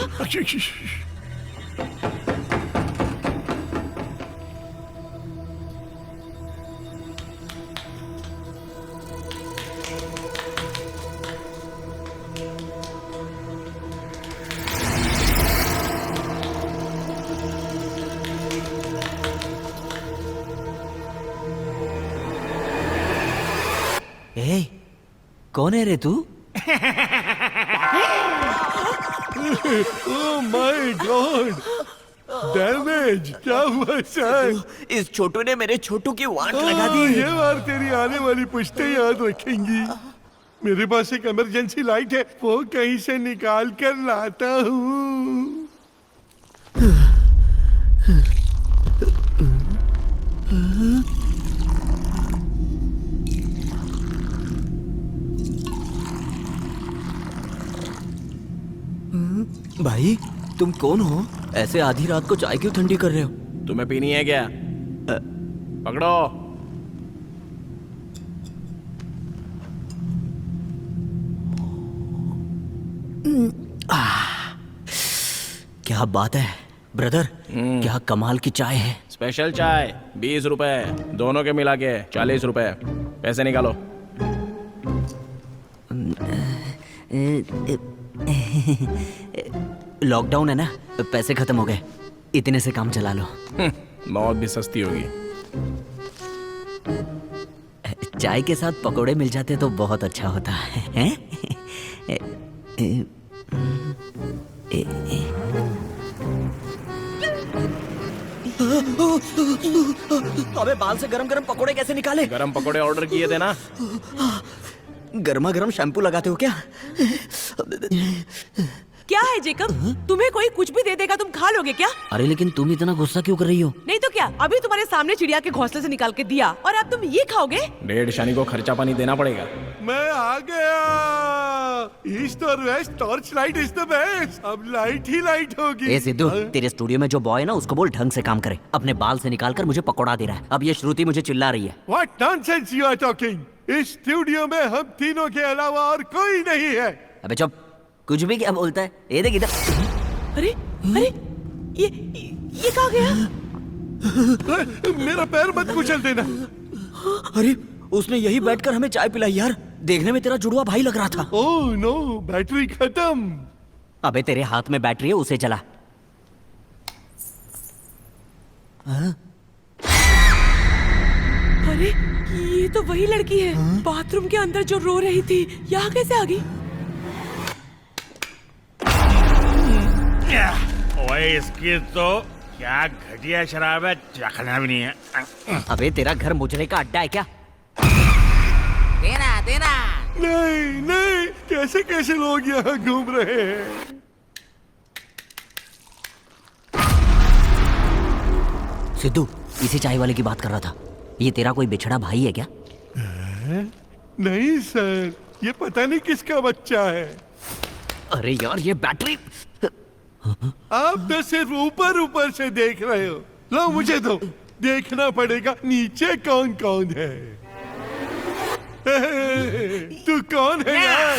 ए, कौन है रे तू? Oh my God, damage! क्या हुआ सर? इस छोटू ने मेरे छोटू की वाट लगा दी। ये बार तेरी आने वाली पुश्तें याद रखेंगी। मेरे पास एक इमरजेंसी लाइट है, वो कहीं से निकाल कर लाता हूँ। भाई तुम कौन हो? ऐसे आधी रात को चाय क्यों ठंडी कर रहे हो? तुम्हें पीनी है क्या? पकड़ो। क्या बात है ब्रदर, क्या कमाल की चाय है। स्पेशल चाय 20 रुपए, दोनों के मिला के 40 रुपए। पैसे निकालो। लॉकडाउन है ना, पैसे खत्म हो गए, इतने से काम चला लो। मौत भी सस्ती होगी। चाय के साथ पकोड़े मिल जाते तो बहुत अच्छा होता है। अबे बाल से गरम गरम पकोड़े कैसे निकाले? गरम पकोड़े ऑर्डर किए थे ना। गर्मा गर्म शैम्पू लगाते हो क्या? क्या है जेकब, तुम्हें कोई कुछ भी दे देगा तुम खा लोगे क्या? अरे लेकिन तुम इतना गुस्सा क्यों कर रही हो? नहीं तो क्या, अभी तुम्हारे सामने चिड़िया के घोंसले से निकाल के दिया और अब तुम ये खाओगे? डेढ़ शानी को खर्चा पानी देना पड़ेगा। मैं आ गया। ईस्ट और west torch light is the best. अब लाइट ही लाइट होगी। ए सिद्धू, तेरे स्टूडियो में जो बॉय है ना, उसको बोल ढंग से काम करे। अपने बाल से निकाल कर मुझे पकोड़ा दे रहा है। अब ये श्रुति मुझे चिल्ला रही है। What nonsense you are talking? इस स्टूडियो में हम तीनों के अलावा और कोई नहीं है। अबे चुप, कुछ भी क्या बोलता है? ये देख इधर। अरे अरे ये कहाँ गया? मेरा पैर मत कुचल देना। अरे उसने यही बैठकर हमें चाय पिलाई यार। देखने में तेरा जुड़वा भाई लग रहा था। ओह नो, बैटरी खत्म। अबे तेरे हाथ में बैटरी है, उसे चला। अरे ये तो वही लड़की है बाथरूम के अंदर जो रो रही थी। यहाँ कैसे आ गई? ओए इसकी तो क्या घटिया शराब है, चखना भी नहीं है। अबे तेरा घर मुजरे का अड्डा है क्या? देना देना। नहीं नहीं, कैसे कैसे लोग यहाँ घूम रहे हैं। सिद्धू, इसी चाय वाले की बात कर रहा था। ये तेरा कोई बिछड़ा भाई है क्या? नहीं सर, ये पता नहीं किसका बच्चा है। अरे यार ये बैटरी। आप तो सिर्फ ऊपर ऊपर से देख रहे हो। लो मुझे दो, देखना पड़ेगा नीचे कौन कौन है। तू कौन है यार?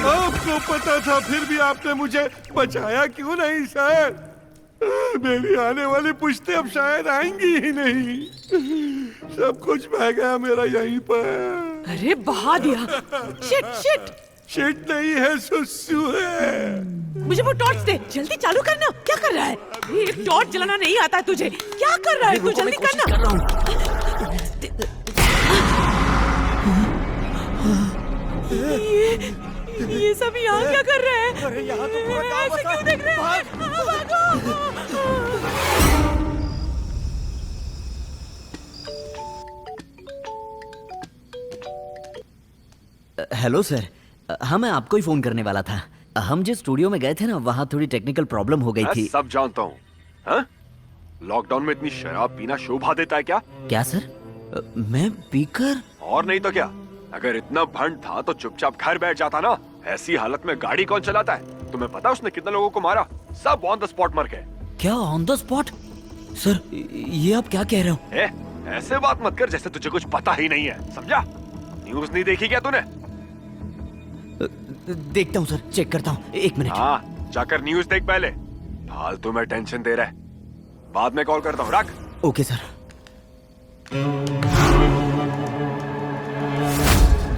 आपको पता था फिर भी आपने मुझे बचाया क्यों नहीं सर? मेरी आने वाली पुश्तें अब शायद आएंगी ही नहीं। सब कुछ बह गया मेरा यहीं पर। अरे बहा दिया। Shit shit. शिट नहीं है, सुसु है। मुझे वो टॉर्च दे, जल्दी चालू करना। क्या कर रहा है? ये टॉर्च जलाना नहीं आता है तुझे? क्या कर रहा है तू? जल्दी करना। ये सब यहाँ क्या कर रहे हैं? अरे यहाँ तो ऐसे क्यों देख रहे हैं? हेलो सर, हाँ मैं आपको ही फोन करने वाला था। हम जिस स्टूडियो में गए थे ना, वहाँ थोड़ी टेक्निकल प्रॉब्लम हो गई थी। सब जानता हूँ। हाँ? लॉकडाउन में इतनी शराब पीना शोभा देता है क्या? क्या सर? मैं पीकर? और नहीं तो क्या। अगर इतना भंड था तो चुपचाप घर बैठ जाता ना। ऐसी हालत में गाड़ी कौन चलाता है? तुम्हें पता उसने कितने लोगों को मारा? सब ऑन द स्पॉट मर गए। क्या ऑन द स्पॉट? सर ये आप क्या कह रहे हो? ऐसे बात मत कर जैसे तुझे कुछ पता ही नहीं है, समझा? न्यूज़ नहीं देखी क्या तूने? देखता हूँ सर, चेक करता हूँ। एक मिनट। हाँ, जाकर न्यूज़ देख पहले। फालतू में टेंशन दे रहा है। बाद में कॉल करता हूँ, रख। Okay sir.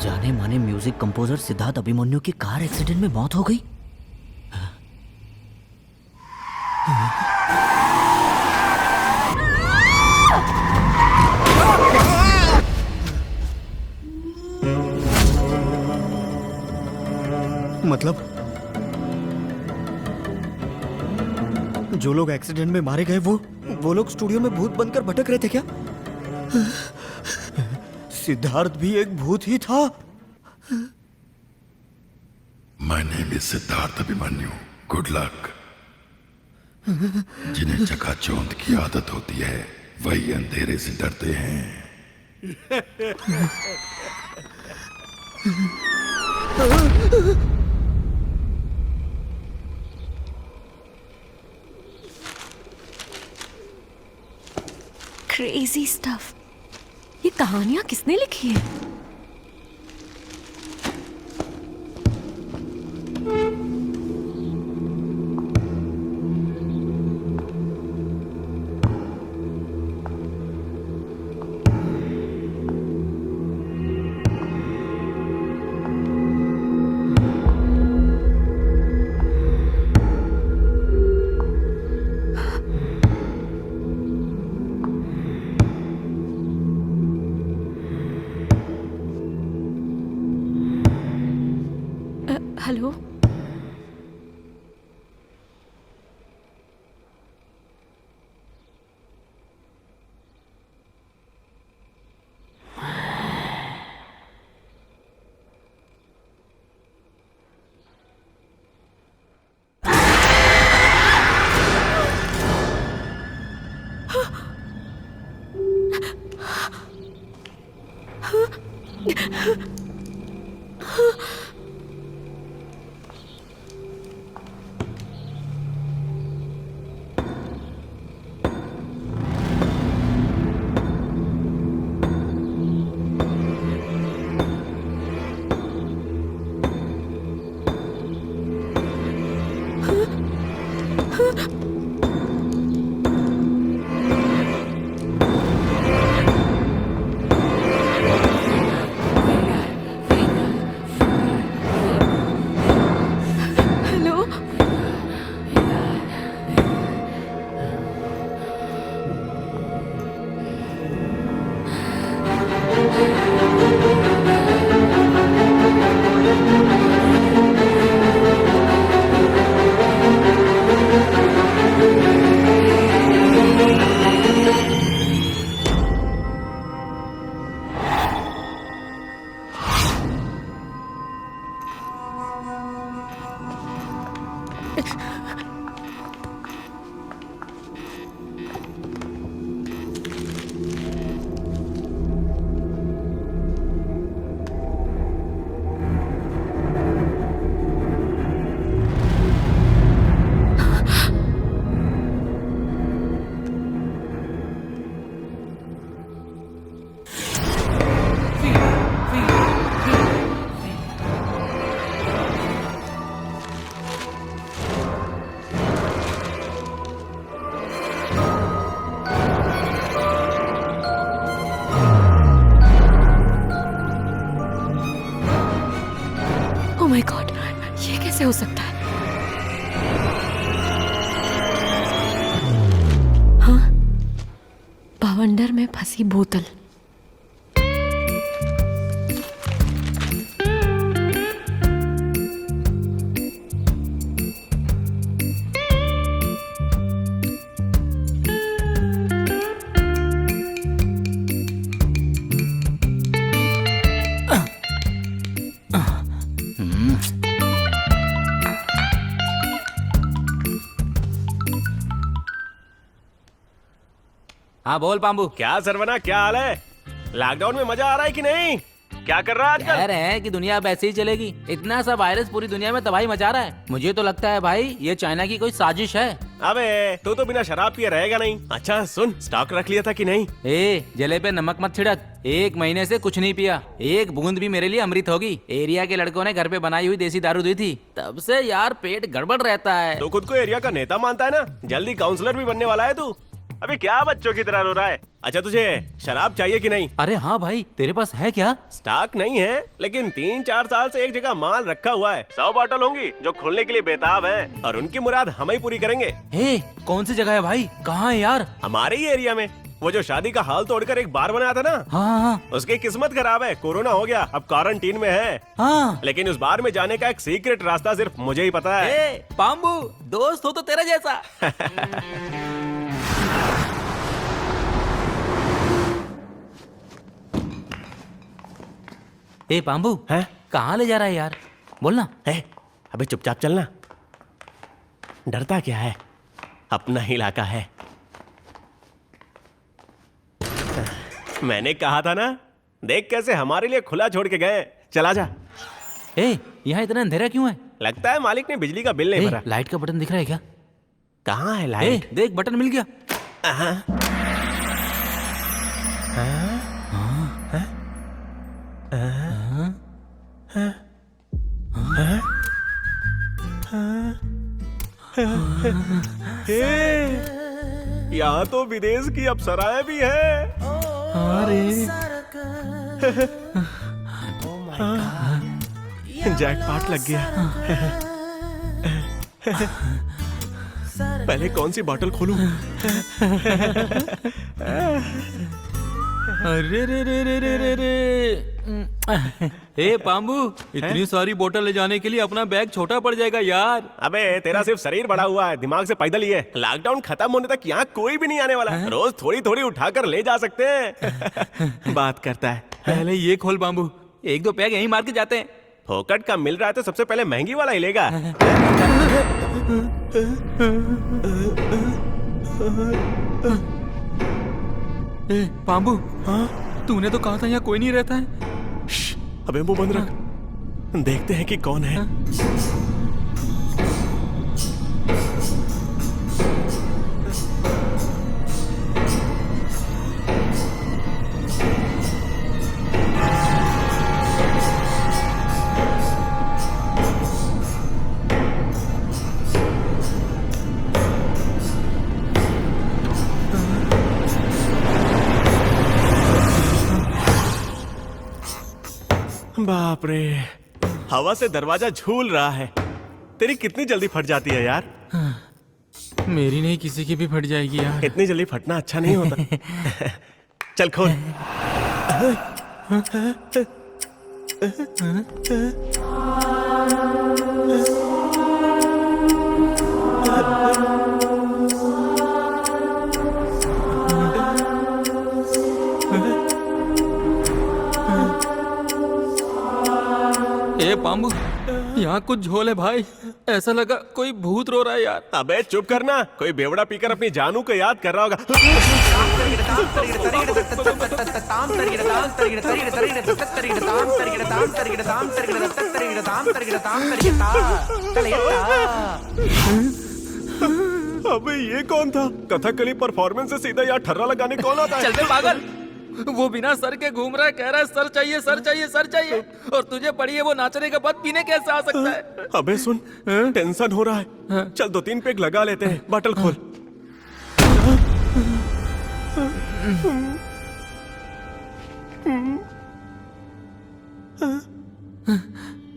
जाने माने म्यूजिक कंपोजर सिद्धार्थ अभिमन्यु की कार एक्सीडेंट में मौत हो गई। मतलब? जो लोग एक्सीडेंट में मारे गए वो लोग स्टूडियो में भूत बनकर भटक रहे थे क्या? सिद्धार्थ भी एक भूत ही था। My name is Siddharth Abhimanyu. Good luck. जिन्हें चकाचौंध की आदत होती है वही अंधेरे से डरते हैं। Crazy stuff. ये कहानियां किसने लिखी है? हेलो, ओह माय गॉड, ये कैसे हो सकता है? हाँ, बवंडर में फंसी बोतल। हाँ बोल पाम्बू। क्या सरवना, क्या हाल है? लॉकडाउन में मजा आ रहा है कि नहीं? क्या कर रहा है आजकल? कह रहे हैं कि दुनिया अब ऐसे ही चलेगी। इतना सा वायरस पूरी दुनिया में तबाही मचा रहा है। मुझे तो लगता है भाई ये चाइना की कोई साजिश है। अबे तू तो बिना शराब पिए रहेगा नहीं। अच्छा सुन, स्टॉक रख लिया था कि नहीं? जले पे नमक मत छिड़क। 1 महीने से कुछ नहीं पिया, एक बूंद भी मेरे लिए अमृत होगी। एरिया के लड़कों ने घर पे बनाई हुई देसी दारू दी थी, तब से यार पेट गड़बड़ रहता है। तो खुद को एरिया का नेता मानता है ना? जल्दी काउंसलर भी बनने वाला है तू। अभी क्या बच्चों की तरह रो रहा है? अच्छा तुझे शराब चाहिए कि नहीं? अरे हाँ भाई, तेरे पास है क्या? स्टॉक नहीं है, लेकिन 3-4 साल से एक जगह माल रखा हुआ है। 100 बॉटल होंगी जो खोलने के लिए बेताब है, और उनकी मुराद हम ही पूरी करेंगे। कौन सी जगह है भाई? कहाँ है यार? हमारे ही एरिया में। वो जो शादी का हाल तोड़कर एक बार बनाया था ना, हाँ। उसकी किस्मत खराब है, कोरोना हो गया, अब क्वारंटीन में है। हाँ। लेकिन उस बार में जाने का एक सीक्रेट रास्ता सिर्फ मुझे ही पता है। पाम्बू, दोस्त हो तो तेरा जैसा। ए पाम्बू, कहाँ ले जा रहा है यार? बोलना। अबे चुपचाप चलना, डरता क्या है, अपना ही इलाका है। मैंने कहा था ना, देख कैसे हमारे लिए खुला छोड़ के गए। चला जा। यहाँ इतना अंधेरा क्यों है? लगता है मालिक ने बिजली का बिल नहीं भरा। लाइट का बटन दिख रहा है क्या? कहाँ है लाइट? देख बटन मिल गया। यहाँ तो विदेश की अप्सराएं भी हैं। जैकपॉट लग गया। पहले कौन सी बॉटल खोलूं? अरे रे रे रे रे रे रे। ए पाम्बू, इतनी सारी बोतल ले जाने के लिए अपना बैग छोटा पड़ जाएगा यार। अबे तेरा सिर्फ शरीर बड़ा हुआ है, दिमाग से पैदल ही है। लॉकडाउन खत्म होने तक यहाँ कोई भी नहीं आने वाला। रोज थोड़ी थोड़ी उठाकर ले जा सकते हैं। बात करता है। पहले ये खोल पाम्बू, एक दो पैग यहीं मार के जाते हैं। फोकट का मिल रहा है तो सबसे पहले महंगी वाला ही लेगा। पाम्बू, तूने तो कहा था यहाँ कोई नहीं रहता है। अबे मुंह बंद रख, देखते हैं कि कौन है। बाप रे, हवा से दरवाजा झूल रहा है। तेरी कितनी जल्दी फट जाती है यार। मेरी नहीं, किसी की भी फट जाएगी यार। इतनी जल्दी फटना अच्छा नहीं होता। चल खोल। ए पाम्बू, यहाँ कुछ झोल है भाई। ऐसा लगा कोई भूत रो रहा है यार। अबे चुप करना, कोई बेवड़ा पीकर अपनी जानू को याद कर रहा होगा। अबे ये कौन था? कथकली परफॉर्मेंस से सीधा यहाँ ठर्रा लगाने कौन आता है? चल बे पागल, वो बिना सर के घूम रहा है, कह रहा है सर चाहिए सर चाहिए सर चाहिए। और तुझे पड़ी है वो नाचने के बाद पीने कैसे आ सकता है? अबे सुन, टेंशन हो रहा है। चल 2-3 पेग लगा लेते हैं। बॉटल खोल।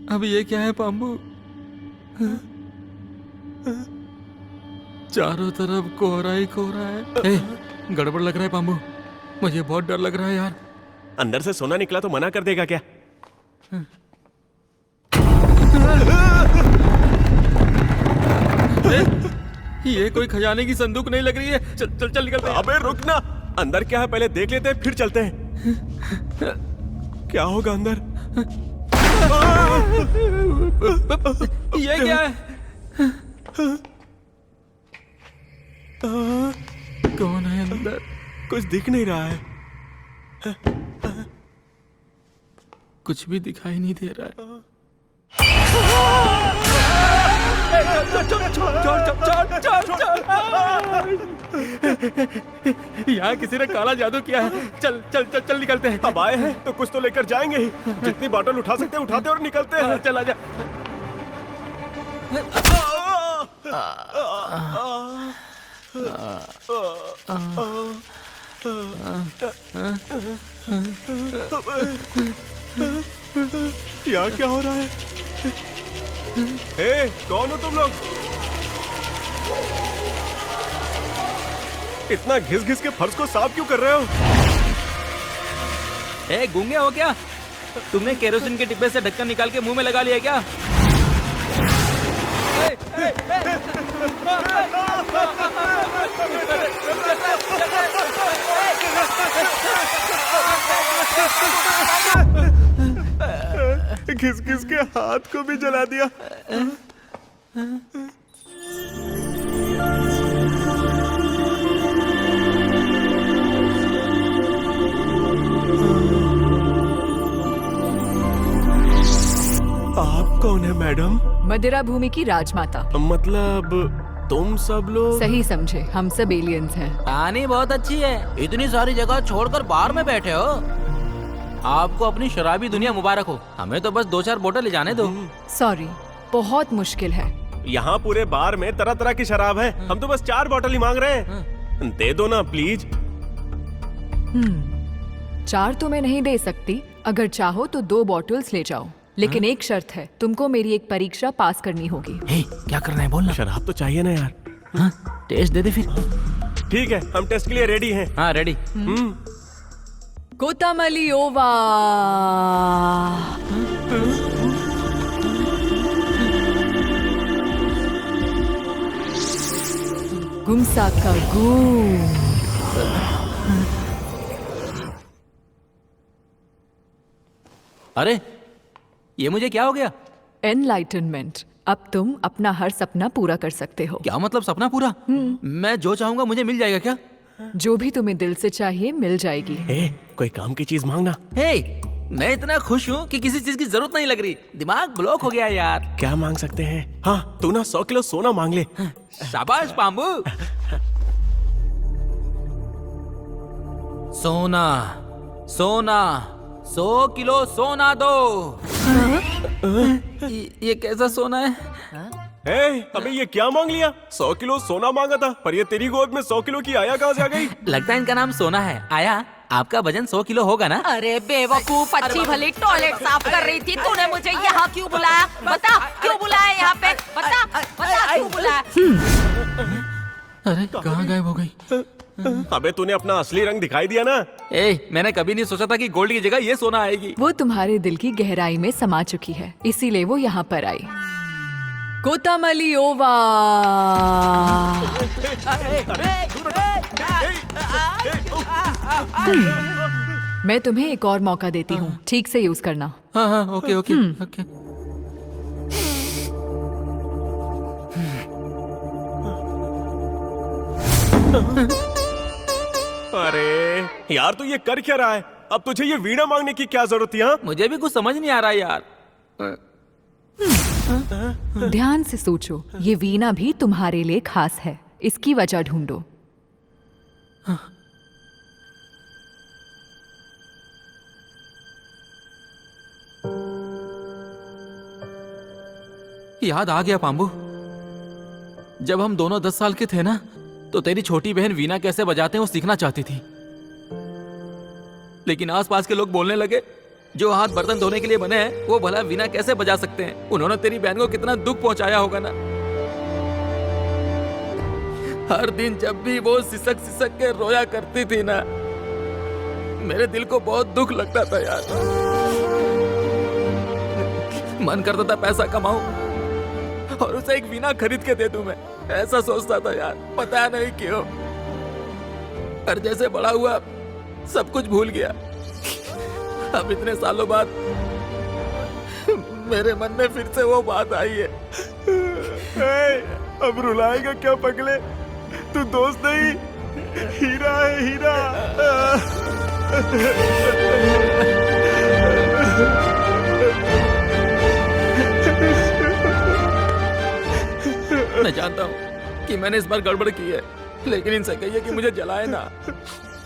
अब ये क्या है पाम्बू? चारों तरफ कोहरा ही कोहरा है। गड़बड़ लग रहा है पाम्बू, मुझे बहुत डर लग रहा है यार। अंदर से सोना निकला तो मना कर देगा क्या? ये कोई खजाने की संदूक नहीं लग रही है। चल चल चल निकलते हैं। अबे रुक ना, अंदर क्या है पहले देख लेते हैं, फिर चलते हैं। क्या होगा अंदर? ये क्या है? कौन है अंदर? कुछ दिख नहीं रहा है। कुछ भी दिखाई नहीं दे रहा है। यहाँ किसी ने काला जादू किया है। चल चल चल चल निकलते हैं। अब आए हैं तो कुछ तो लेकर जाएंगे ही। जितनी बॉटल उठा सकते हैं उठाते और निकलते हैं। चल आजा। यहाँ क्या हो रहा है? कौन हो तुम लोग? इतना घिस घिस के फर्श को साफ क्यों कर रहे हो? ए गूंगे हो क्या? तुमने केरोसिन के डिब्बे से ढक्कन निकाल के मुंह में लगा लिया क्या? घिस घिस के हाथ को भी जला दिया। आप कौन है मैडम? मदिरा भूमि की राजमाता। मतलब तुम सब लोग? सही समझे, हम सब एलियंस हैं। कहानी बहुत अच्छी है। इतनी सारी जगह छोड़कर बाहर में बैठे हो। आपको अपनी शराबी दुनिया मुबारक हो। हमें तो बस 2-4 बोतल ले जाने दो। सॉरी, बहुत मुश्किल है। यहाँ पूरे बार में तरह तरह की शराब है, हम तो बस 4 बोतल ही मांग रहे हैं। दे दो ना प्लीज। 4 तो मैं नहीं दे सकती। अगर चाहो तो 2 बॉटल्स ले जाओ, लेकिन एक शर्त है, तुमको मेरी एक परीक्षा पास करनी होगी। क्या करना है बोलना। शराब तो चाहिए ना यार। टेस्ट दे दे फिर। ठीक है, हम टेस्ट के लिए रेडी हैं। हाँ रेडी। कोतामलियोवा। गुमसा का गुम। अरे ये मुझे क्या हो गया? एनलाइटनमेंट। अब तुम अपना हर सपना पूरा कर सकते हो। क्या मतलब सपना पूरा? मैं जो चाहूंगा मुझे मिल जाएगा क्या? जो भी तुम्हें दिल से चाहिए मिल जाएगी। कोई काम की चीज मांगना। मैं इतना खुश हूँ कि किसी चीज की जरूरत नहीं लग रही। दिमाग ब्लॉक हो गया यार। क्या मांग सकते हैं? हाँ तू ना 100 किलो सोना मांग ले। शाबाश पाम्बू। सोना सोना 100 किलो सोना दो। ये कैसा सोना है? अबे ये क्या मांग लिया? 100 किलो सोना मांगा था, पर ये तेरी गोद में 100 किलो की आया कहाँ से आ गई? लगता है इनका नाम सोना है। आया, आपका वजन 100 किलो होगा ना? अरे बेवकूफ, अच्छी भली टॉयलेट साफ कर रही थी, तूने मुझे यहाँ क्यों बुलाया? बता क्यों बुलाया यहाँ पे? बता बता क्यों बुलाया? अरे कहाँ गायब हो गई? अबे तूने अपना असली रंग दिखाई दिया ना। मैंने कभी नहीं सोचा था कि गोल्ड की जगह ये सोना आएगी। वो तुम्हारे दिल की गहराई में समा चुकी है, इसीलिए वो यहाँ पर आई। कोतामलियोवा। मैं तुम्हें एक और मौका देती हूँ, ठीक से यूज करना। हाँ ओके ओके ओके। अरे यार तू ये कर क्या रहा है? अब तुझे ये वीणा मांगने की क्या जरूरत थी? मुझे भी कुछ समझ नहीं आ रहा यार। ध्यान से सोचो, ये वीणा भी तुम्हारे लिए खास है, इसकी वजह ढूंढो। याद आ गया पाम्बू। जब हम दोनों 10 साल के थे ना, तो तेरी छोटी बहन वीणा कैसे बजाते हैं वो सीखना चाहती थी। लेकिन आसपास के लोग बोलने लगे, जो हाथ बर्तन धोने के लिए बने हैं वो भला वीणा कैसे बजा सकते हैं। उन्होंने तेरी बहन को कितना दुख पहुंचाया होगा ना। हर दिन जब भी वो सिसक सिसक के रोया करती थी ना, मेरे दिल को बहुत दुख लगता था यार। मन करता था पैसा कमाऊं और उसे एक वीणा खरीद के दे दूं। मैं ऐसा सोचता था यार, पता नहीं क्यों। पर जैसे बड़ा हुआ सब कुछ भूल गया। अब इतने सालों बाद मेरे मन में फिर से वो बात आई है। अब रुलाएगा क्या पगले? तू दोस्त नहीं, हीरा है हीरा। मैं जानता हूँ कि मैंने इस बार गड़बड़ की है, लेकिन इनसे कहिए कि मुझे जलाए ना।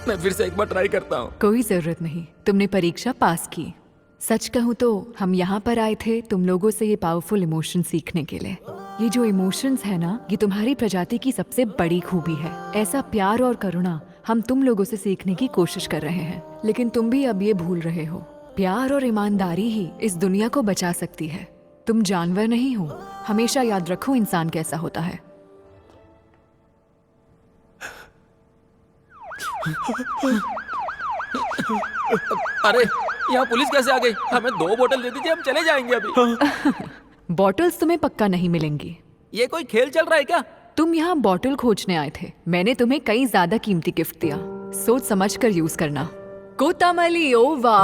मैं फिर से एक बार ट्राई करता हूँ। कोई जरूरत नहीं, तुमने परीक्षा पास की। सच कहूँ तो हम यहाँ पर आए थे तुम लोगों से ये पावरफुल इमोशन सीखने के लिए। ये जो इमोशंस है ना, ये तुम्हारी प्रजाति की सबसे बड़ी खूबी है। ऐसा प्यार और करुणा हम तुम लोगों से सीखने की कोशिश कर रहे हैं, लेकिन तुम भी अब ये भूल रहे हो। प्यार और ईमानदारी ही इस दुनिया को बचा सकती है। तुम जानवर नहीं हो। हमेशा याद रखो इंसान कैसा होता है। अरे यहाँ पुलिस कैसे आ गई? हमें 2 बोतल दे दीजिए, हम चले जाएंगे अभी। बॉटल्स तुम्हें पक्का नहीं मिलेंगी। ये कोई खेल चल रहा है क्या? तुम यहाँ बॉटल खोजने आए थे, मैंने तुम्हें कई ज्यादा कीमती गिफ्ट दिया, सोच समझ कर यूज करना। कोतामली ओवा।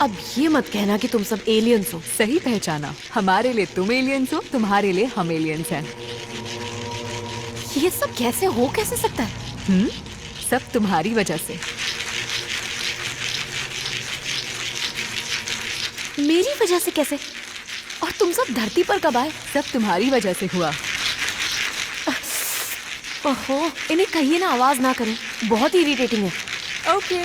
अब ये मत कहना कि तुम सब एलियंस हो। सही पहचाना, हमारे लिए तुम एलियंस हो, तुम्हारे लिए हम एलियंस हैं। ये सब कैसे हो कैसे सकता है? सब तुम्हारी वजह से। मेरी वजह से कैसे? और तुम सब धरती पर कब आए? सब तुम्हारी वजह से हुआ। ओहो, इन्हें कहिए ना आवाज ना करें, बहुत इरिटेटिंग है। ओके।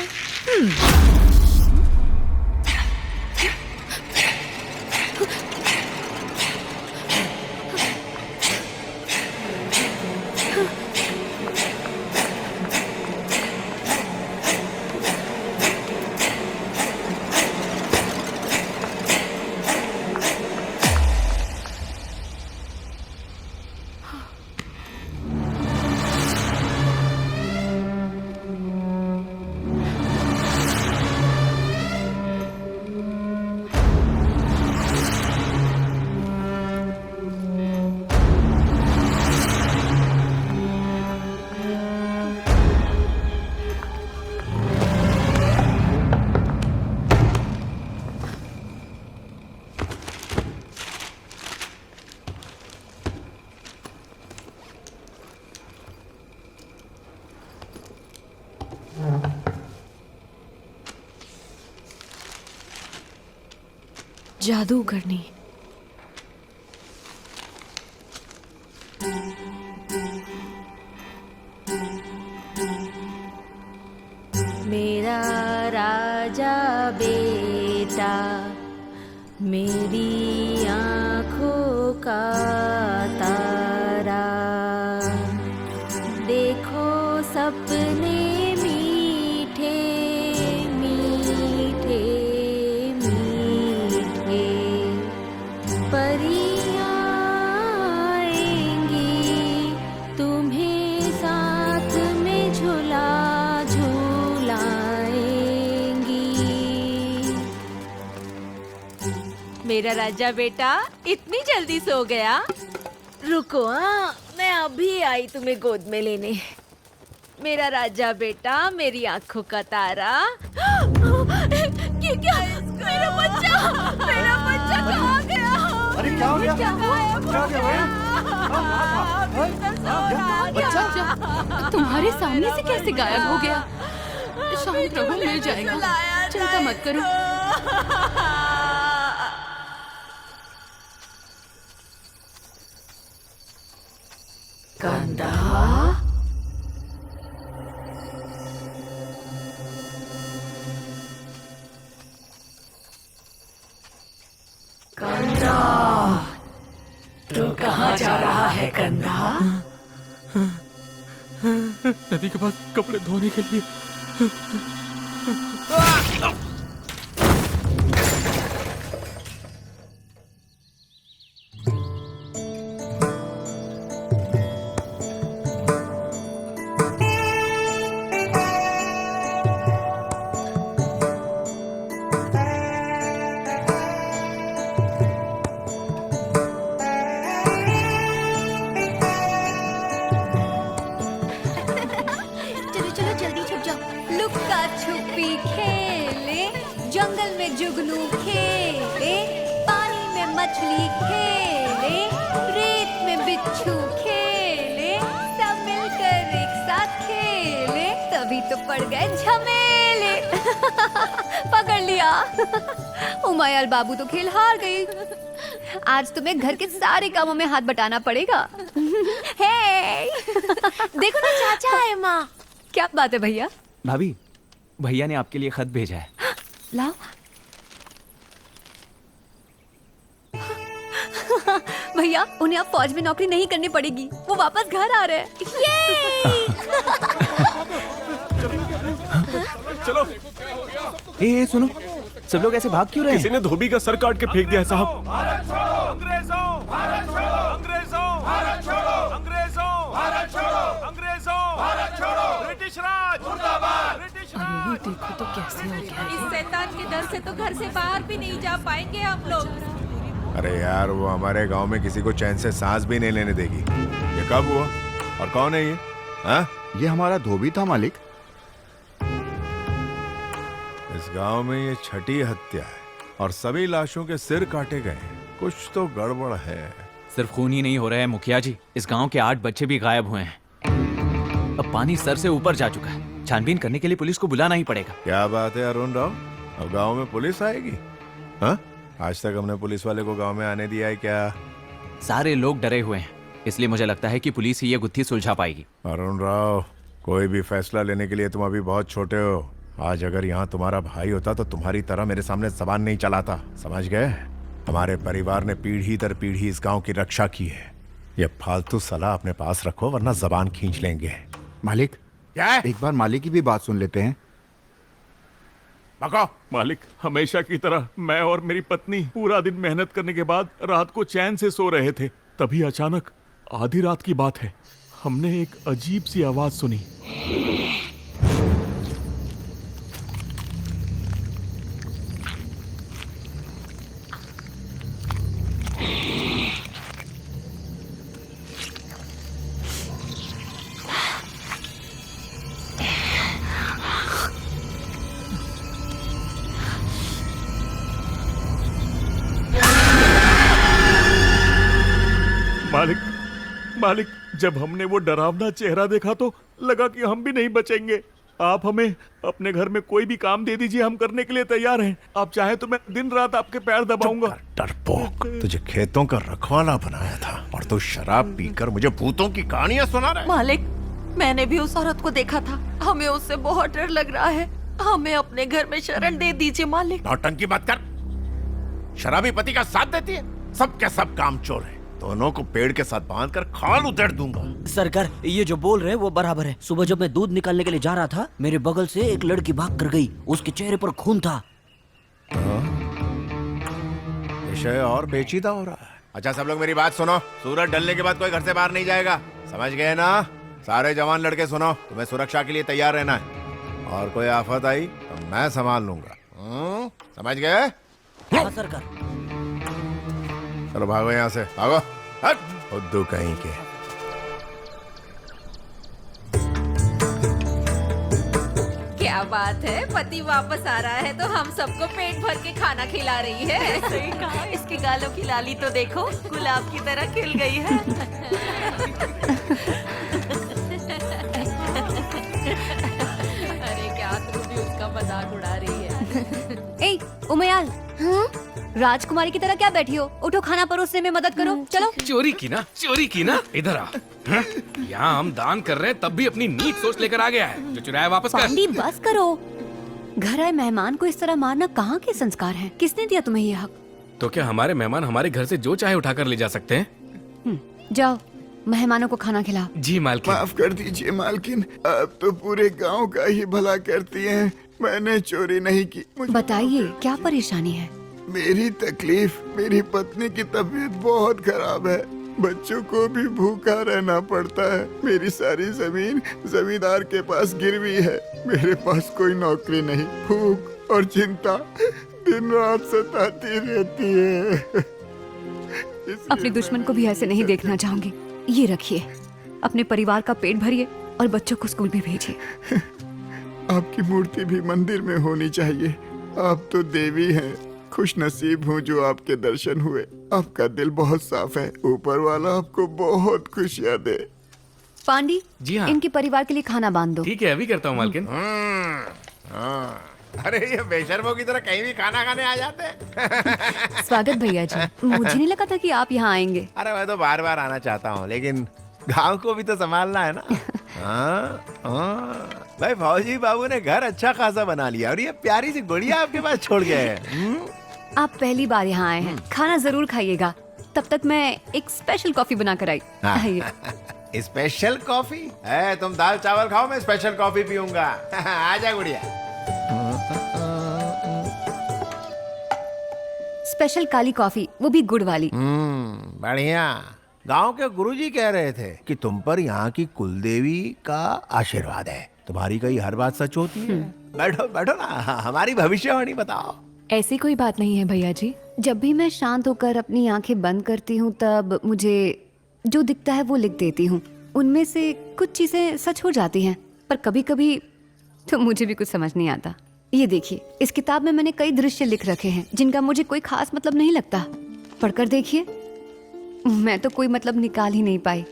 जादू करनी। मेरा राजा बेटा, मेरी आँखों का तारा, देखो सपने मीठे मीठे मीठे, परियां आएंगी तुम्हें साथ में झुला मेरा राजा बेटा इतनी जल्दी सो गया? रुको, मैं अभी आई तुम्हें गोद में लेने। मेरा राजा बेटा, मेरी आंखों का तारा। ये क्या है? मेरा बच्चा कहाँ गया? अरे क्या हो गया? बच्चा तुम्हारे सामने से कैसे गायब हो गया? शांत रहो, मिल जाएगा, चिंता मत करो। कंधा, कंधा, तू कहाँ जा रहा है कंधा? नदी के पास कपड़े धोने के लिए। जुगनू खेले, पानी में मछली खेले, रेत में बिच्छू खेले, सब मिलकर एक साथ खेले। पड़ गए झमेले। पकड़ लिया। उमायाल बाबू तो खेल हार गई। आज तुम्हें घर के सारे कामों में हाथ बटाना पड़ेगा। हे देखो ना चाचा है माँ। क्या बात है भैया? भाभी, भैया ने आपके लिए खत भेजा है। लाओ। भैया उन्हें अब फौज में नौकरी नहीं करनी पड़ेगी, वो वापस घर आ रहे हैं। चलो। ए सुनो, सब लोग ऐसे भाग क्यों रहे हैं? किसी ने धोबी का सर काट के फेंक दिया है साहब। ब्रिटिश राज मुर्दाबाद। अरे देखो तो कैसे हो गया। इस शैतान के डर से तो घर से बाहर भी नहीं जा पाएंगे हम लोग। अरे यार, वो हमारे गांव में किसी को चैन से सांस भी नहीं लेने देगी। ये कब हुआ और कौन है ये? हाँ? ये हमारा धोबी था मालिक। इस गांव में ये छठी हत्या है और सभी लाशों के सिर काटे गए। कुछ तो गड़बड़ है। सिर्फ खून ही नहीं हो रहा है मुखिया जी, इस गांव के 8 बच्चे भी गायब हुए हैं। अब पानी सर से ऊपर जा चुका है। छानबीन करने के लिए पुलिस को बुलाना ही पड़ेगा। क्या बात है अरुण राव, अब गांव में पुलिस आएगी? हाँ? आज तक हमने पुलिस वाले को गांव में आने दिया है क्या? सारे लोग डरे हुए हैं, इसलिए मुझे लगता है कि पुलिस ही ये गुत्थी सुलझा पाएगी। अरुण राव, कोई भी फैसला लेने के लिए तुम अभी बहुत छोटे हो। आज अगर यहाँ तुम्हारा भाई होता तो तुम्हारी तरह मेरे सामने जबान नहीं चलाता, समझ गए? हमारे परिवार ने पीढ़ी दर पीढ़ी इस गांव की रक्षा की है। ये फालतू सलाह अपने पास रखो वरना जबान खींच लेंगे। मालिक, क्या? एक बार मालिक की भी बात सुन लेते हैं। मालिक, हमेशा की तरह मैं और मेरी पत्नी पूरा दिन मेहनत करने के बाद रात को चैन से सो रहे थे। तभी अचानक आधी रात की बात है, हमने एक अजीब सी आवाज सुनी। मालिक, जब हमने वो डरावना चेहरा देखा तो लगा कि हम भी नहीं बचेंगे। आप हमें अपने घर में कोई भी काम दे दीजिए, हम करने के लिए तैयार हैं। आप चाहे तो मैं दिन रात आपके पैर दबाऊंगा। डरपोक, तुझे खेतों का रखवाला बनाया था और तू शराब पीकर मुझे भूतों की कहानियां सुना रहा है। मालिक, मैंने भी उस औरत को देखा था, हमें उससे बहुत डर लग रहा है। हमें अपने घर में शरण दे दीजिए मालिक। नौटंकी मत कर। शराबी पति का साथ देती है, सब के सब काम चोर है। दोनों को पेड़ के साथ बांधकर खाल उधेड़ दूंगा। सरकार, ये जो बोल रहे हैं वो बराबर है। सुबह जब मैं दूध निकालने के लिए जा रहा था, मेरे बगल से एक लड़की भाग कर गई। उसके चेहरे पर खून था। विषय और पेचीदा हो रहा है। अच्छा सब लोग मेरी बात सुनो, सूरज ढलने के बाद कोई घर से बाहर नहीं जाएगा, समझ गए ना? सारे जवान लड़के सुनो, तुम्हें सुरक्षा के लिए तैयार रहना है और कोई आफत आई तो मैं संभाल लूंगा। समझ गए? हाँ सरकार। चलो भागो यहाँ से, भागो। हट, उद्दू कहीं के। क्या बात है, पति वापस आ रहा है तो हम सबको पेट भर के खाना खिला रही है। सही कहा। इसकी गालों की लाली तो देखो, गुलाब की तरह खिल गई है। अरे क्या तू भी उसका मजाक उड़ा रही है। ए उमयाल, राजकुमारी की तरह क्या बैठी हो? उठो, खाना परोसने में मदद करो। चलो। चोरी की ना, इधर आ। यहाँ हम दान कर रहे हैं तब भी अपनी नीच सोच लेकर आ गया है। जो चुराया वापस कर। पांडी बस करो। घर आए मेहमान को इस तरह मारना कहाँ के संस्कार हैं? किसने दिया तुम्हें ये हक? तो क्या हमारे मेहमान हमारे घर से जो चाहे उठाकर ले जा सकते हैं? जाओ, मेहमानों को खाना खिलाओ। जी मालकिन। माफ कर दीजिए मालकिन, आप तो पूरे गांव का ही भला करती हैं। मैंने चोरी नहीं की। बताइए क्या परेशानी है? मेरी तकलीफ, मेरी पत्नी की तबीयत बहुत खराब है। बच्चों को भी भूखा रहना पड़ता है। मेरी सारी जमीन जमींदार के पास गिरवी है। मेरे पास कोई नौकरी नहीं। भूख और चिंता दिन रात सताती रहती है। अपने दुश्मन को भी ऐसे नहीं देखना चाहूंगी। ये रखिए, अपने परिवार का पेट भरिए और बच्चों को स्कूल भी भेजिए। आपकी मूर्ति भी मंदिर में होनी चाहिए। आप तो देवी हैं। खुश नसीब हूँ जो आपके दर्शन हुए। आपका दिल बहुत साफ है। ऊपर वाला आपको बहुत खुशियाँ दे। पांडी जी हाँ। इनके परिवार के लिए खाना बांध दो। ठीक है, अभी करता हूँ मालकिन। अरे ये बेशर्मों की तरह कहीं भी खाना खाने आ जाते हैं। स्वागत भैया जी, मुझे नहीं लगा था कि आप यहाँ आएंगे। अरे मैं तो बार बार आना चाहता हूँ, लेकिन गांव को भी तो संभालना है ना। भाई फौजी बाबू ने घर अच्छा खासा बना लिया और ये प्यारी सी गुड़िया आपके पास छोड़ गए हैं। आप पहली बार यहाँ आए हैं, खाना जरूर खाइएगा। तब तक मैं एक स्पेशल कॉफी बना कर आई। आइए। स्पेशल कॉफी है? तुम दाल चावल खाओ, मैं स्पेशल कॉफी पीऊंगा। आजा गुड़िया। स्पेशल काली कॉफी, वो भी गुड़ वाली। बढ़िया। गांव के गुरुजी कह रहे थे कि तुम पर यहाँ की कुलदेवी का आशीर्वाद है। तुम्हारी कई हर बात सच होती है। बैठो बैठो ना, हमारी भविष्यवाणी बताओ। ऐसी कोई बात नहीं है भैया जी। जब भी मैं शांत होकर अपनी आंखें बंद करती हूँ तब मुझे जो दिखता है वो लिख देती हूँ। उनमें से कुछ चीजें सच हो जाती हैं, पर कभी कभी तो मुझे भी कुछ समझ नहीं आता। ये देखिए, इस किताब में मैंने कई दृश्य लिख रखे हैं जिनका मुझे कोई खास मतलब नहीं लगता। पढ़कर देखिए, मैं तो कोई मतलब निकाल ही नहीं पाई।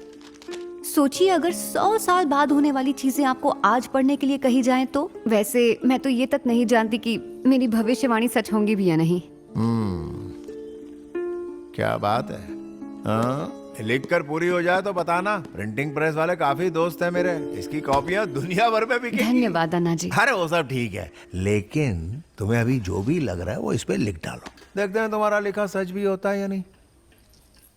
सोचिए अगर 100 साल बाद होने वाली चीजें आपको आज पढ़ने के लिए कही जाएं तो। वैसे मैं तो ये तक नहीं जानती कि मेरी भविष्यवाणी सच होंगी भी या नहीं। क्या बात है। हाँ, लिख कर पूरी हो जाए तो बताना। प्रिंटिंग प्रेस वाले काफी दोस्त हैं मेरे। इसकी कॉपियां दुनिया भर में बिकेंगी। धन्यवाद अन्ना जी। अरे वो सब ठीक है, लेकिन तुम्हें अभी जो भी लग रहा है वो इस पे लिख डालो। देखते हैं तुम्हारा लिखा सच भी होता है या नहीं।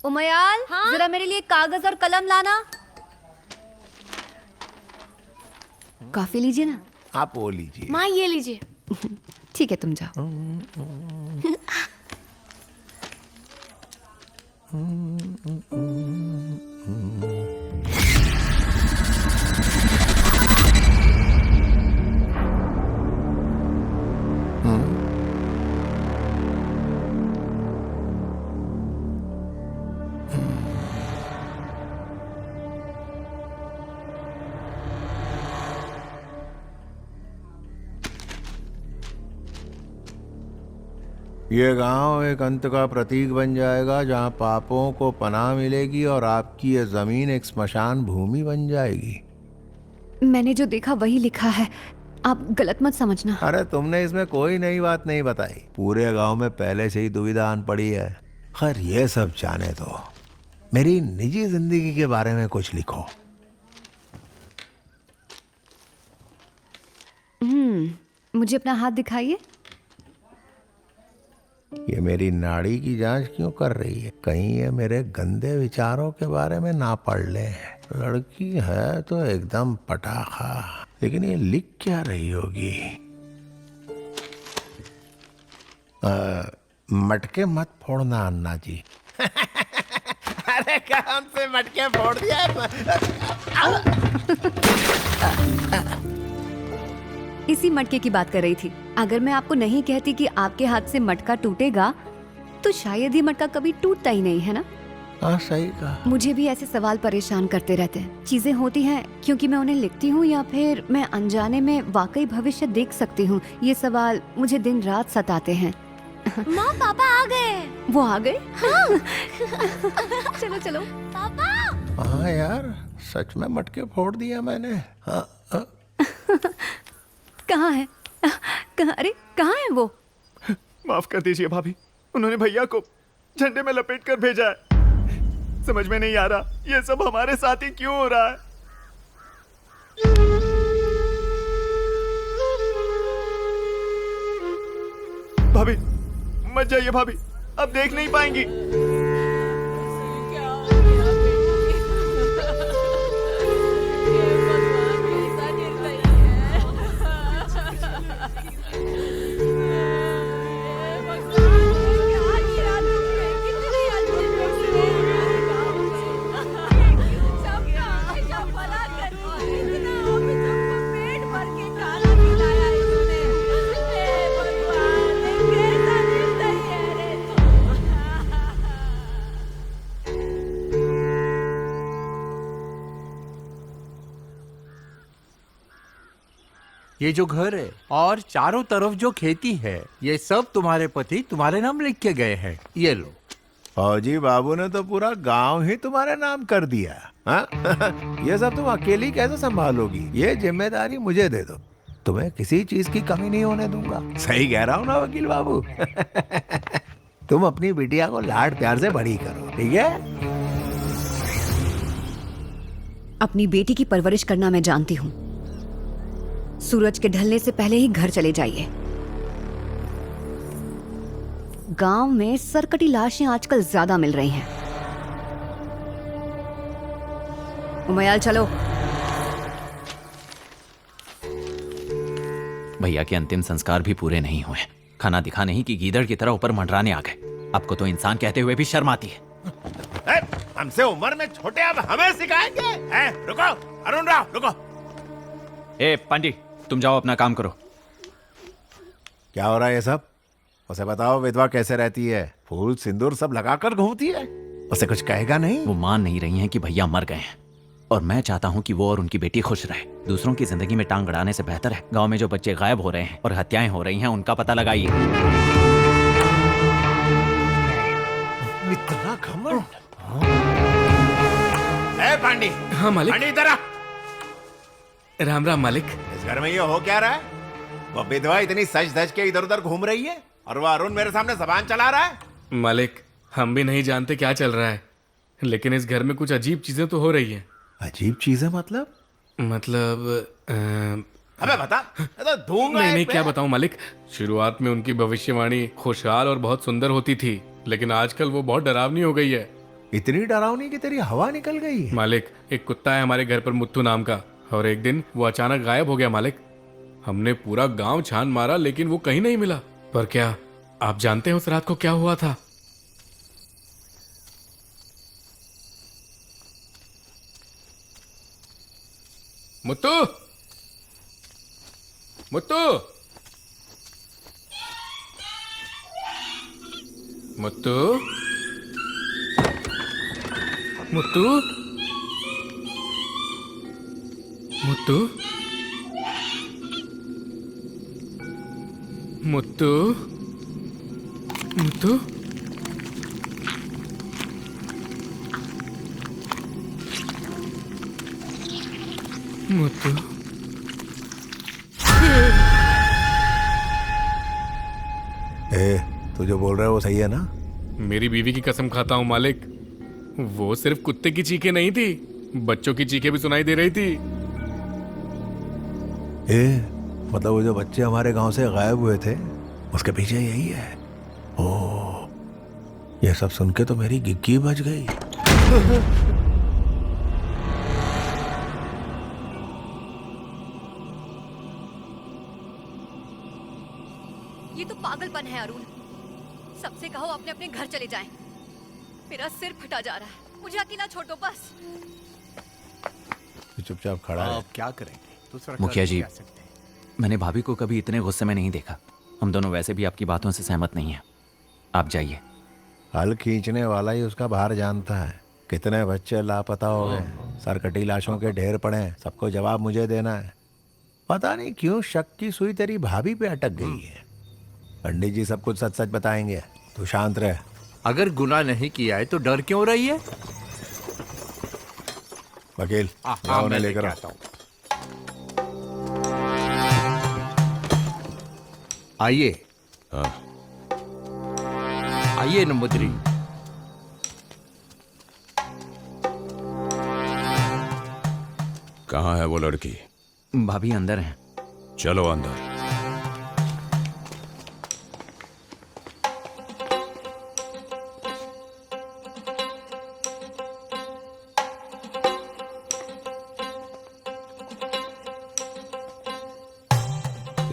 उमयाल, जरा मेरे लिए कागज और कलम लाना। कॉफी लीजिए ना। आप वो लीजिए। माँ ये लीजिए। ठीक है, तुम जाओ। ये गांव एक अंत का प्रतीक बन जाएगा जहां पापों को पनाह मिलेगी और आपकी ये जमीन एक स्मशान भूमि बन जाएगी। मैंने जो देखा वही लिखा है, आप गलत मत समझना। अरे तुमने इसमें कोई नई बात नहीं बताई। पूरे गांव में पहले से ही दुविधा आन पड़ी है। खैर ये सब जाने दो, मेरी निजी जिंदगी के बारे में कुछ लिखो। मुझे अपना हाथ दिखाइए। ये मेरी नाड़ी की जांच क्यों कर रही है? कहीं ये मेरे गंदे विचारों के बारे में ना पढ़ ले। लड़की है तो एकदम पटाखा, लेकिन ये लिख क्या रही होगी? मटके मत फोड़ना अन्ना जी। अरे कौन से मटके फोड़ दिया? इसी मटके की बात कर रही थी। अगर मैं आपको नहीं कहती कि आपके हाथ से मटका टूटेगा तो शायद ये मटका कभी टूटता ही नहीं, है ना? हाँ, सही कहा। मुझे भी ऐसे सवाल परेशान करते रहते हैं। चीजें होती हैं क्योंकि मैं उन्हें लिखती हूँ या फिर मैं अनजाने में वाकई भविष्य देख सकती हूँ। ये सवाल मुझे दिन रात सताते हैं। माँ पापा आ गए। वो आ गए? हाँ। चलो चलो। पापा। हाँ यार, सच में मटके फोड़ दिया मैंने। हाँ, हाँ। कहाँ है? अरे कहाँ है वो? माफ कर दीजिए भाभी, उन्होंने भैया को झंडे में लपेट कर भेजा है। समझ में नहीं आ रहा ये सब हमारे साथ ही क्यों हो रहा है। भाभी मत जाइए भाभी, अब देख नहीं पाएंगी। ये जो घर है और चारों तरफ जो खेती है, ये सब तुम्हारे पति तुम्हारे नाम लिख के गए हैं। ये लो। फौजी बाबू ने तो पूरा गांव ही तुम्हारे नाम कर दिया। हाँ? ये सब तुम अकेली कैसे संभालोगी? ये जिम्मेदारी मुझे दे दो, तुम्हें किसी चीज की कमी नहीं होने दूंगा। सही कह रहा हूँ ना वकील बाबू? तुम अपनी बिटिया को लाड प्यार से बड़ी करो, ठीक है? अपनी बेटी की परवरिश करना मैं जानती हूँ। सूरज के ढलने से पहले ही घर चले जाइए। गांव में सरकटी लाशें आजकल ज्यादा मिल रही हैं। उमयाल चलो। भैया के अंतिम संस्कार भी पूरे नहीं हुए। खाना दिखा नहीं कि गीदड़ की तरह ऊपर मंडराने आ गए। आपको तो इंसान कहते हुए भी शर्म आती है। हमसे उम्र में छोटे, अब हमें सिखाएंगे? रुको अरुण राव, रुको। ए पांडी, तुम जाओ अपना काम करो। क्या हो रहा है ये सब? उसे बताओ विधवा कैसे रहती है, फूल सिंदूर सब लगाकर घूमती है। उसे कुछ कहेगा नहीं? वो मान नहीं रही हैं कि भैया मर गए हैं, और मैं चाहता हूं कि वो और उनकी बेटी खुश रहे। दूसरों की जिंदगी में टांग अड़ाने से बेहतर है गांव में जो बच्चे गायब हो रहे हैं और हत्याएं हो रही हैं उनका पता लगाइए। इतना घमंड। ए पांडी। हाँ मालिक। पांडी इधर आ। राम राम मालिक। इस घर में ये हो क्या रहा है? वो विधवा इतनी सज धज के इधर उधर घूम रही है और वो अरुण मेरे सामने जबान चला रहा है। मालिक, हम भी नहीं जानते क्या चल रहा है, लेकिन इस घर में कुछ अजीब चीजें तो हो रही हैं। अजीब चीजें मतलब? अबे बता। तो दूंगा नहीं एक क्या पे। बताऊं मालिक। शुरुआत में उनकी भविष्यवाणी खुशहाल और बहुत सुंदर होती थी, लेकिन आजकल वो बहुत डरावनी हो गई है। इतनी डरावनी कि तेरी हवा निकल गई है। मालिक, एक कुत्ता है हमारे घर पर मुत्तू नाम का, और एक दिन वो अचानक गायब हो गया मालिक। हमने पूरा गांव छान मारा लेकिन वो कहीं नहीं मिला। पर क्या आप जानते हैं उस रात को क्या हुआ था? मुत्तू, मुत्तू, मुत्तू, मुत्तू, मुत्तू, मुत्तू, मुत्तू, मुत्तू। तू जो बोल रहा है वो सही है ना? मेरी बीवी की कसम खाता हूँ मालिक, वो सिर्फ कुत्ते की चीखें नहीं थी, बच्चों की चीखें भी सुनाई दे रही थी। मतलब वो जो बच्चे हमारे गांव से गायब हुए थे उसके पीछे यही है। ओह, ये सब सुन के तो मेरी गिग्गी बज गई। ये तो पागलपन है अरुण। सबसे कहो अपने अपने घर चले जाएं। मेरा सिर फटा जा रहा है, मुझे अकेला छोड़ दो बस। चुपचाप खड़ा है। क्या करेंगे? मुखिया जी, मैंने भाभी को कभी इतने गुस्से में नहीं देखा। हम दोनों वैसे भी आपकी बातों से सहमत नहीं हैं। आप जाइए। हल खींचने वाला ही उसका भार जानता है। कितने बच्चे लापता हो गए, सरकटी लाशों के ढेर पड़े हैं, सबको जवाब मुझे देना है। पता नहीं क्यों शक की सुई तेरी भाभी पे अटक गई है। पंडित जी सब कुछ सच सच बताएंगे, तू शांत रह। अगर गुनाह नहीं किया है तो डर क्यों रही है? वकील, जाओ उन्हें लेकर आता हूँ। आइए। आइए नंबुद्री। कहाँ है वो लड़की? भाभी अंदर हैं। चलो अंदर।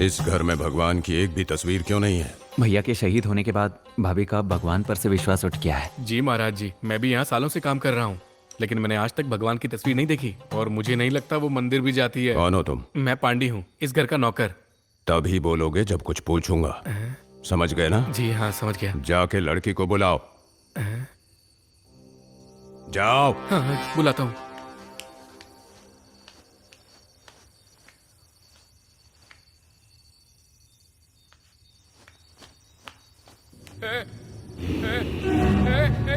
इस घर में भगवान की एक भी तस्वीर क्यों नहीं है? भैया के शहीद होने के बाद भाभी का भगवान पर से विश्वास उठ गया है। जी महाराज जी, मैं भी यहाँ सालों से काम कर रहा हूँ, लेकिन मैंने आज तक भगवान की तस्वीर नहीं देखी, और मुझे नहीं लगता वो मंदिर भी जाती है। कौन हो तुम? मैं पांडी हूँ, इस घर का नौकर। तभी बोलोगे जब कुछ पूछूंगा, समझ गए ना? जी हाँ, समझ गया। जाके लड़की को बुलाओ। जाओ। हाँ, बुलाता हूँ।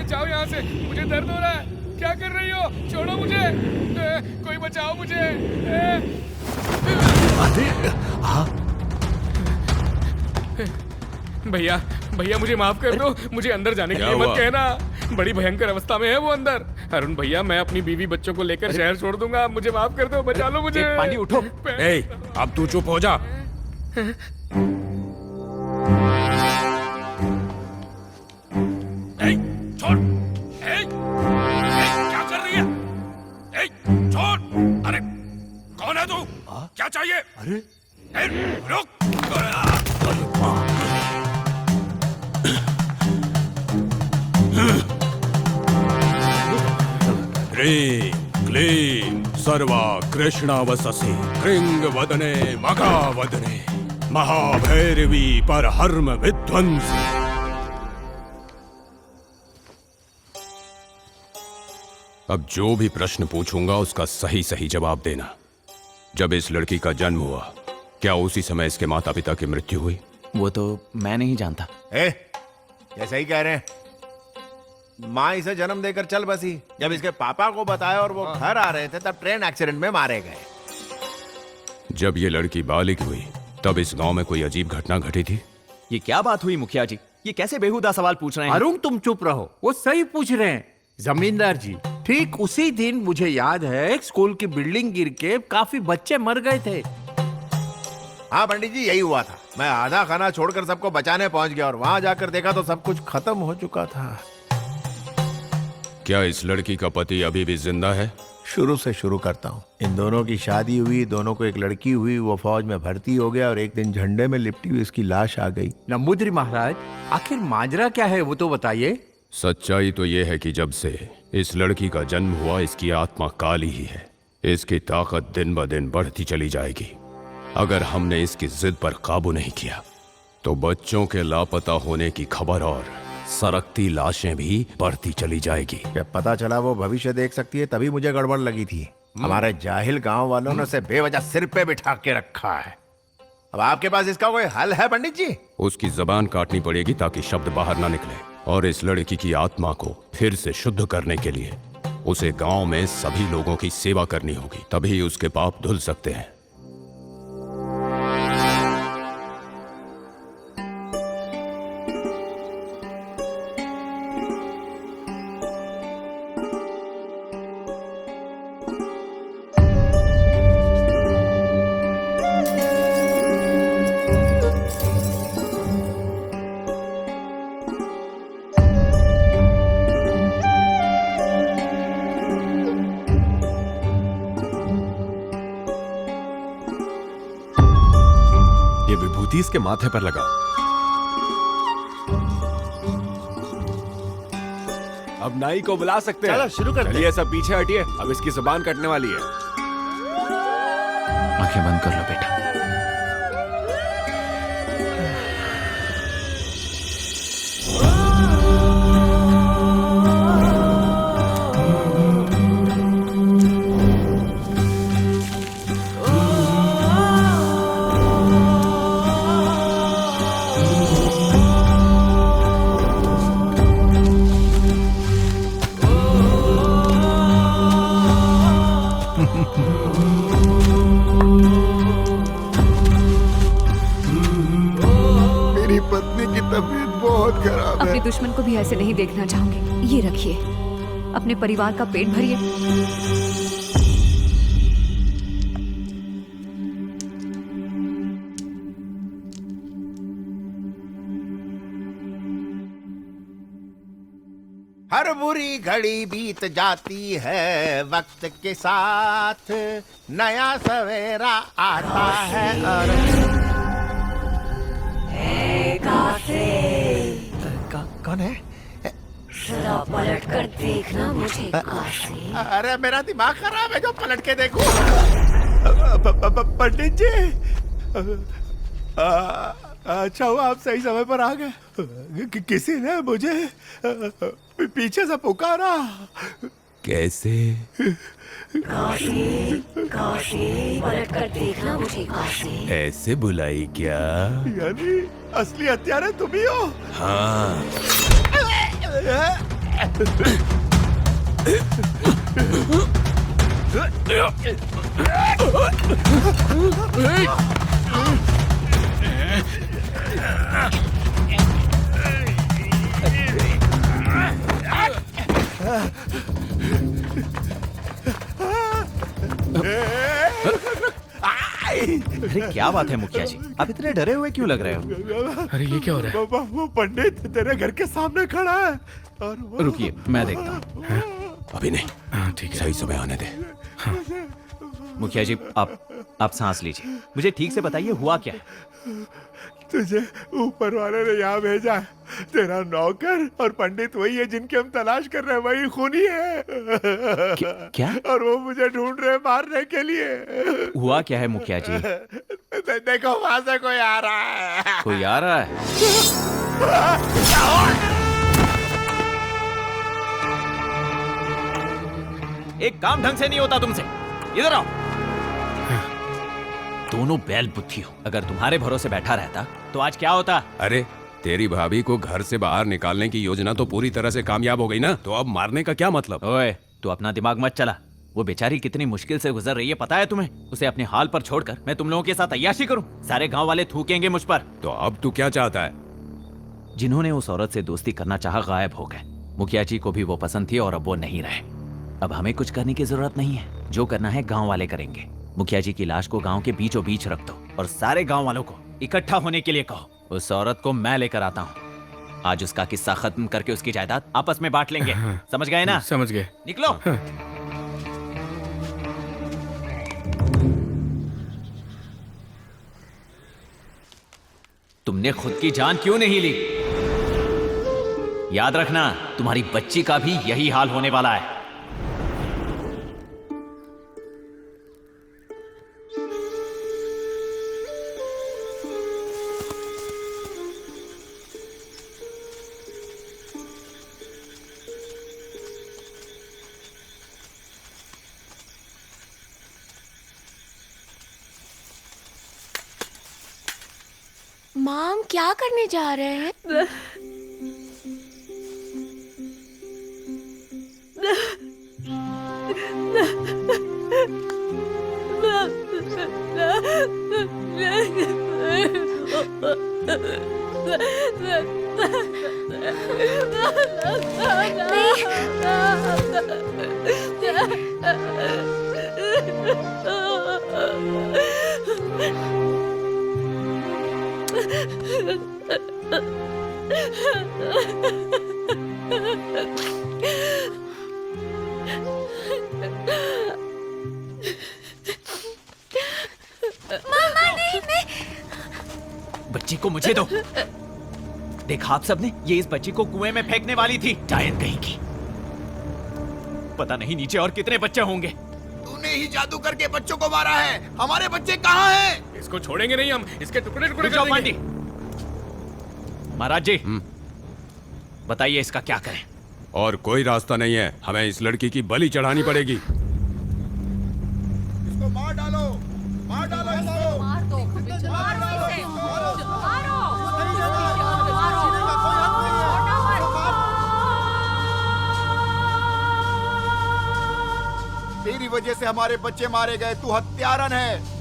जाओ यहाँ से, मुझे दर्द हो रहा है। क्या कर रही हो? छोड़ो मुझे, कोई बचाओ मुझे। भैया भैया मुझे माफ कर दो, मुझे अंदर जाने के लिए मत कहना। बड़ी भयंकर अवस्था में है वो अंदर। अरुण भैया, मैं अपनी बीवी बच्चों को लेकर शहर छोड़ दूंगा, मुझे माफ कर दो, बचा लो मुझे। पानी उठो। अब तू चुप हो जा। छोड़, क्या कर रही है? छोड़, अरे कौन है तू? क्या चाहिए? अरे रुक। ह्रीं क्लीं सर्वा कृष्णावससि कृंग वदने मगा वदने महाभैरवी पर हर्म विध्वंसी। अब जो भी प्रश्न पूछूंगा उसका सही सही जवाब देना। जब इस लड़की का जन्म हुआ, क्या उसी समय इसके माता पिता की मृत्यु हुई? वो तो मैं नहीं जानता। ये सही कह रहे हैं। माँ इसे जन्म देकर चल बसी। जब इसके पापा को बताया और वो घर आ रहे थे तब ट्रेन एक्सीडेंट में मारे गए। जब ये लड़की बालिग हुई तब इस गांव में कोई अजीब घटना घटी थी? ये क्या बात हुई मुखिया जी? ये कैसे बेहुदा सवाल पूछ रहे हैं? अरुण तुम चुप रहो, वो सही पूछ रहे हैं। जमींदार जी, ठीक उसी दिन मुझे याद है एक स्कूल की बिल्डिंग गिर के काफी बच्चे मर गए थे। हाँ पंडित जी, यही हुआ था। मैं आधा खाना छोड़कर सबको बचाने पहुंच गया और वहां जाकर देखा तो सब कुछ खत्म हो चुका था। क्या इस लड़की का पति अभी भी जिंदा है? शुरू से शुरू करता हूँ। इन दोनों की शादी हुई, दोनों को एक लड़की हुई, वो फौज में भर्ती हो गया और एक दिन झंडे में लिपटी हुई इसकी लाश आ गई। नंबूदरी महाराज, आखिर माजरा क्या है वो तो बताइए। सच्चाई तो ये है कि जब से इस लड़की का जन्म हुआ इसकी आत्मा काली ही है। इसकी ताकत दिन ब दिन बढ़ती चली जाएगी। अगर हमने इसकी जिद पर काबू नहीं किया तो बच्चों के लापता होने की खबर और सरकती लाशें भी बढ़ती चली जाएगी। जब पता चला वो भविष्य देख सकती है तभी मुझे गड़बड़ लगी थी। हमारे जाहिल गांव वालों ने उसे बेवजह सिर पे बिठा के रखा है। अब आपके पास इसका कोई हल है पंडित जी? उसकी जबान काटनी पड़ेगी ताकि शब्द बाहर ना निकले। और इस लड़की की आत्मा को फिर से शुद्ध करने के लिए उसे गांव में सभी लोगों की सेवा करनी होगी, तभी उसके पाप धुल सकते हैं। इसके माथे पर लगा। अब नाई को बुला सकते हैं। चलो शुरू करते हैं। चलिए सब पीछे हटिए, अब इसकी जुबान कटने वाली है। आंखें बंद कर लो बेटा। मेरी पत्नी की तबीयत बहुत खराब है। अपने दुश्मन को भी ऐसे नहीं देखना चाहूंगी। ये रखिए, अपने परिवार का पेट भरिए। हर बुरी घड़ी बीत जाती है, वक्त के साथ नया सवेरा आता है। और कौन है? जरा पलट कर देखना मुझे काशी। अरे मेरा दिमाग खराब है जो पलट के देखूं। पंडित जी, अच्छा हुआ आप सही समय पर आ गए। किसी ने मुझे पीछे से पुकारा। कैसे? काशी, काशी, पलट कर देखना मुझे काशी। ऐसे बुलाई क्या? यानी असली हत्यारे तुम ही हो? हाँ। अरे क्या बात है मुखिया जी, आप इतने डरे हुए क्यों लग रहे हो? अरे ये क्या हो रहा है? वो पंडित तेरे घर के सामने खड़ा है और रुकिए, मैं देखता हूँ। अभी नहीं, ठीक है, सही समय आने दे। मुखिया जी, आप सांस लीजिए, मुझे ठीक से बताइए हुआ क्या है? तुझे ऊपर वाले ने यहाँ भेजा है। तेरा नौकर और पंडित वही है जिनकी हम तलाश कर रहे हैं, वही खूनी है। क्या? और वो मुझे ढूंढ रहे मारने के लिए। हुआ क्या है मुखिया जी? देखो वहां से कोई आ रहा है। कोई आ रहा है? एक काम ढंग से नहीं होता तुमसे, इधर आओ। दोनों बैल बुद्धि हो, अगर तुम्हारे भरोसे बैठा रहता तो आज क्या होता? अरे तेरी भाभी को घर से बाहर निकालने की योजना तो पूरी तरह से कामयाब हो गई ना, तो अब मारने का क्या मतलब? ओए, तू अपना दिमाग मत चला। वो बेचारी कितनी मुश्किल से गुजर रही है पता है तुम्हें? उसे अपने हाल पर छोड़कर मैं तुम लोगों के साथ अय्याशी करूं? सारे गांव वाले थूकेंगे मुझ पर। तो अब तू क्या चाहता है? जिन्होंने उस औरत से दोस्ती करना चाहा गायब हो गए। मुखिया जी को भी वो पसंद थी और अब वो नहीं रहे। अब हमें कुछ करने की जरूरत नहीं है, जो करना है गांव वाले करेंगे। मुखिया जी की लाश को गांव के बीचों बीच रख दो और सारे गांव वालों को इकट्ठा होने के लिए कहो। उस औरत को मैं लेकर आता हूँ। आज उसका किस्सा खत्म करके उसकी जायदाद आपस में बांट लेंगे। समझ गए ना? समझ गए। निकलो। तुमने खुद की जान क्यों नहीं ली? याद रखना, तुम्हारी बच्ची का भी यही हाल होने वाला है। माम क्या करने जा रहे हैं? मामा नहीं, मैं बच्ची को मुझे दो। देखा आप सबने, ये इस बच्ची को कुएं में फेंकने वाली थी। डायन कहीं की। पता नहीं नीचे और कितने बच्चे होंगे। तूने ही जादू करके बच्चों को मारा है। हमारे बच्चे कहाँ हैं? इसको छोड़ेंगे नहीं हम, इसके टुकड़े टुकड़े कर पांडी। देंगे। महाराज जी, बताइए इसका क्या करें? और कोई रास्ता नहीं है, हमें इस लड़की की बलि चढ़ानी पड़ेगी। इसको मार डालो, मार डालो इसको। मार दो, मार दो इसे। तेरी वजह से हमारे बच्चे मारे गए, तू हत्यारन है।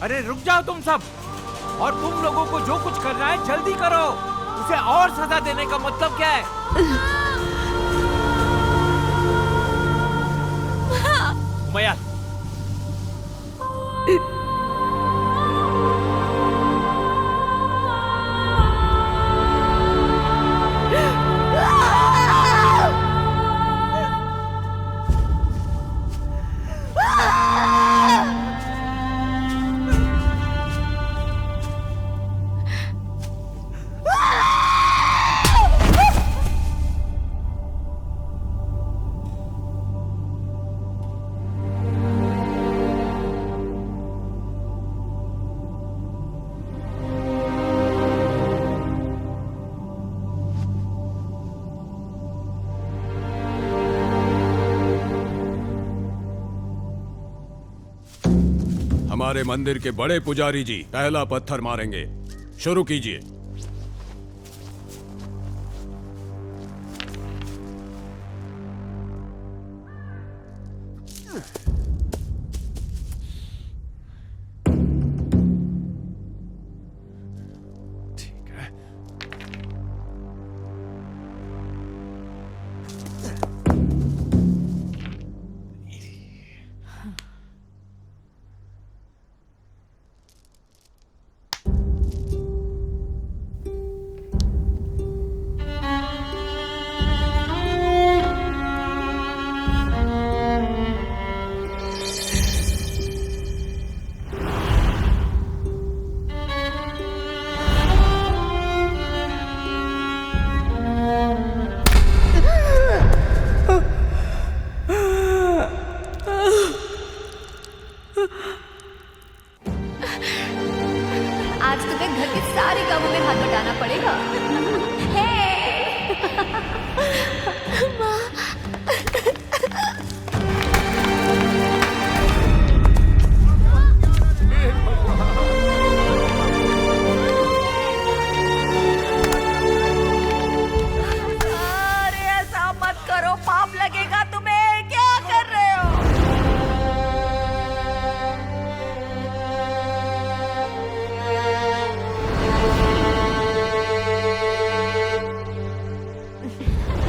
अरे रुक जाओ तुम सब, और तुम लोगों को जो कुछ करना है जल्दी करो। उसे और सजा देने का मतलब क्या है? उमैया, हमारे मंदिर के बड़े पुजारी जी पहला पत्थर मारेंगे। शुरू कीजिए। आज तुम्हें घर के सारे कामों में हाथ बटाना पड़ेगा। अरे ऐसा मत करो, पाप लगेगा तुम्हें। क्या कर रहे हो?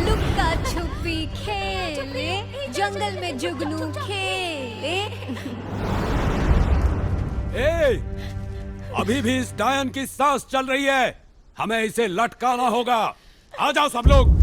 लुक्का छुपी खेले, जंगल में जुगनू खेले। ए, अभी भी इस डायन की सांस चल रही है, हमें इसे लटकाना होगा। आ जाओ सब लोग।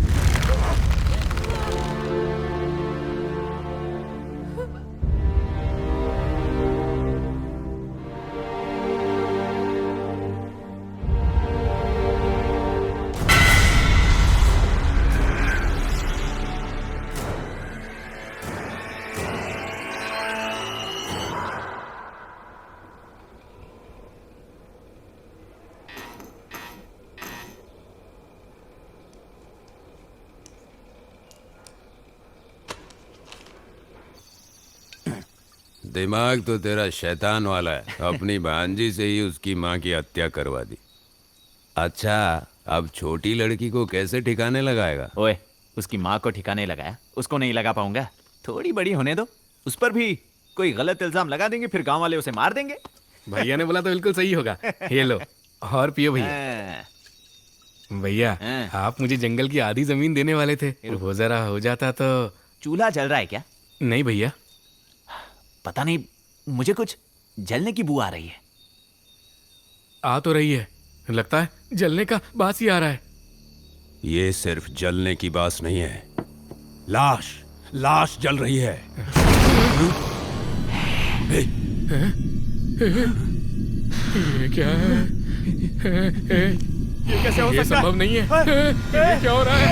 दिमाग तो तेरा शैतान वाला है, अपनी भांजी से ही उसकी माँ की हत्या करवा दी। अच्छा, अब छोटी लड़की को कैसे ठिकाने लगाएगा? ओए, उसकी माँ को ठिकाने लगाया, उसको नहीं लगा पाऊंगा। थोड़ी बड़ी होने दो, उस पर भी कोई गलत इल्जाम लगा देंगे, फिर गांव वाले उसे मार देंगे। भैया ने बोला तो बिल्कुल सही होगा। ये लो और पियो भैया। भैया आप मुझे जंगल की आधी जमीन देने वाले थे, वो जरा हो जाता तो। चूल्हा जल रहा है क्या? नहीं भैया, पता नहीं, मुझे कुछ जलने की बू आ रही है। आ तो रही है, लगता है जलने का बास ही आ रहा है। ये सिर्फ जलने की बात नहीं है, लाश जल रही है। ये क्या है? ये कैसे हो सकता है? ये संभव नहीं है। ये क्या हो रहा है?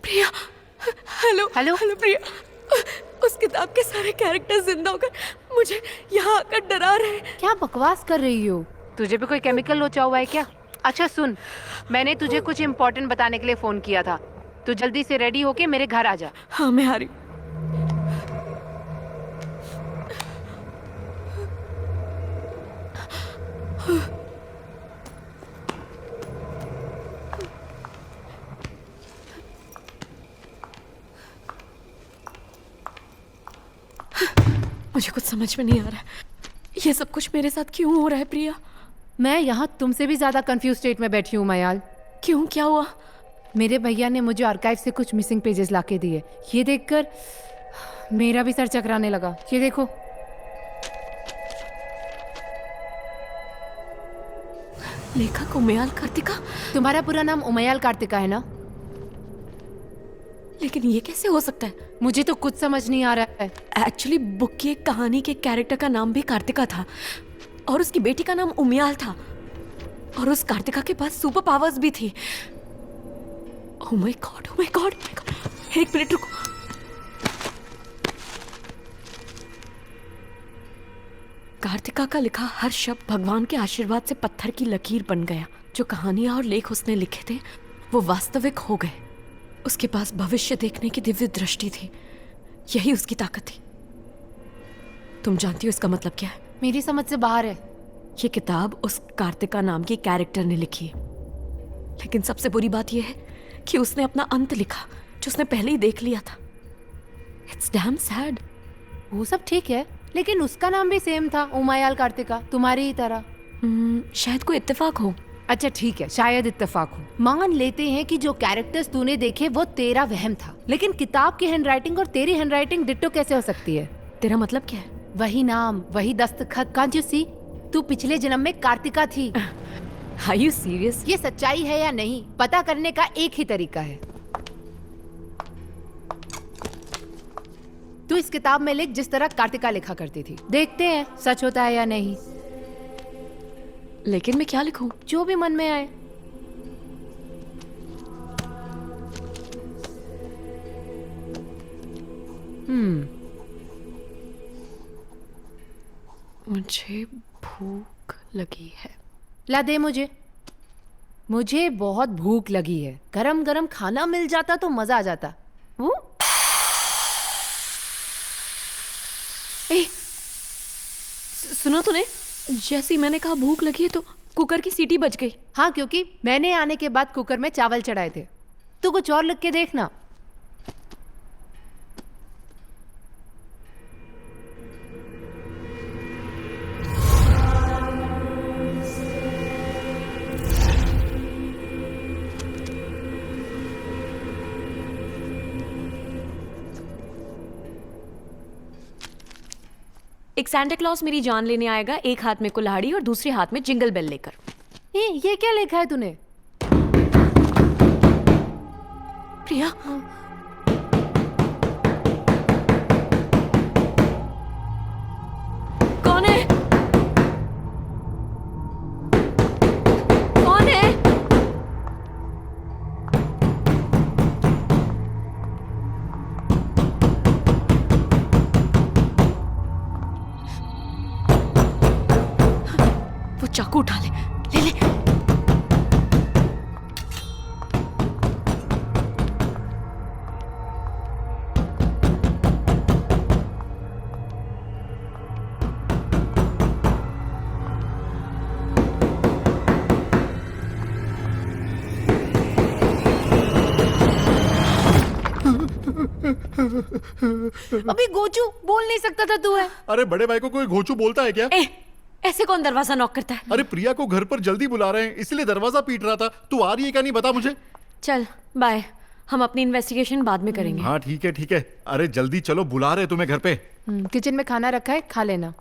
प्रिया, हेलो प्रिया, उस किताब के सारे कैरेक्टर जिंदा होकर मुझे यहाँ आकर डरा रहे हैं। क्या बकवास कर रही हो? तुझे भी कोई केमिकल लोचा हुआ है क्या? अच्छा सुन, मैंने तुझे कुछ इम्पोर्टेंट बताने के लिए फोन किया था। तू जल्दी से रेडी होके मेरे घर आ जा। हाँ, मैं आ रही। मुझे कुछ समझ में नहीं आ रहा है, ये सब कुछ मेरे साथ क्यों हो रहा है प्रिया? मैं यहाँ तुमसे भी ज्यादा कंफ्यूज स्टेट में बैठी हूँ मयाल। क्यों, क्या हुआ? मेरे भैया ने मुझे आर्काइव से कुछ मिसिंग पेजेस लाके दिए। ये देखकर मेरा भी सर चकराने लगा। ये देखो। लेखक उमयाल कार्तिका? तुम्हारा पूरा नाम उमयाल कार्तिका है ना? लेकिन ये कैसे हो सकता है? मुझे तो कुछ समझ नहीं आ रहा है। एक्चुअली बुक की एक कहानी के कैरेक्टर का नाम भी कार्तिका था और उसकी बेटी का नाम उमयाल था और उस कार्तिका के पास सुपर पावर्स भी थी। Oh my God, oh my God, oh my God. एक मिनट रुको। कार्तिका का लिखा हर शब्द भगवान के आशीर्वाद से पत्थर की लकीर बन गया। जो कहानियां और लेख उसने लिखे थे वो वास्तविक हो गए। उसके पास भविष्य देखने की दिव्य दृष्टि थी। यही उसकी ताकत थी। तुम जानती हो इसका मतलब क्या है? मेरी समझ से बाहर है। ये किताब उस कार्तिका नाम की कैरेक्टर ने लिखी है। लेकिन सबसे बुरी बात यह है कि उसने अपना अंत लिखा जो उसने पहले ही देख लिया था। It's damn sad. वो सब ठीक है, लेकिन उसका नाम भी सेम था, उमयाल कार्तिका, तुम्हारी ही तरह। शायद कोई इत्तेफाक हो। अच्छा ठीक है, शायद इत्तेफाक हो। मान लेते हैं कि जो कैरेक्टर्स तूने देखे वो तेरा वहम था, लेकिन किताब की हैंडराइटिंग और तेरी हैंडराइटिंग डिट्टो कैसे हो सकती है? तेरा मतलब क्या है? वही नाम, वही दस्तखत। Can't you see? तू पिछले जन्म में कार्तिका थी। Are you serious? ये सच्चाई है या नहीं पता करने का एक ही तरीका है। तू इस किताब में लिख जिस तरह कार्तिका लिखा करती थी। देखते हैं सच होता है या नहीं। लेकिन मैं क्या लिखूं? जो भी मन में आए। मुझे भूख लगी है। ला दे मुझे। मुझे बहुत भूख लगी है। गरम गरम खाना मिल जाता तो मजा आ जाता। वो सुनो तूने? जैसे ही मैंने कहा भूख लगी है तो कुकर की सीटी बज गई। हाँ, क्योंकि मैंने आने के बाद कुकर में चावल चढ़ाए थे। तू कुछ और लिख के देखना। एक सांता क्लॉज मेरी जान लेने आएगा, एक हाथ में कुल्हाड़ी और दूसरे हाथ में जिंगल बेल लेकर। ये क्या लिखा है तूने? प्रिया, कौन है? कौन है? वो चाकू उठा ले, ले ले। अभी गोचू बोल नहीं सकता था तू है। अरे बड़े भाई को कोई घोचू बोलता है क्या? ऐसे कौन दरवाजा नॉक करता है? अरे प्रिया को घर पर जल्दी बुला रहे हैं इसलिए दरवाजा पीट रहा था। तू आ रही है क्या नहीं बता मुझे। चल बाय, हम अपनी इन्वेस्टिगेशन बाद में करेंगे। हाँ ठीक है ठीक है। अरे जल्दी चलो, बुला रहे तुम्हें घर पे। किचन में खाना रखा है, खा लेना।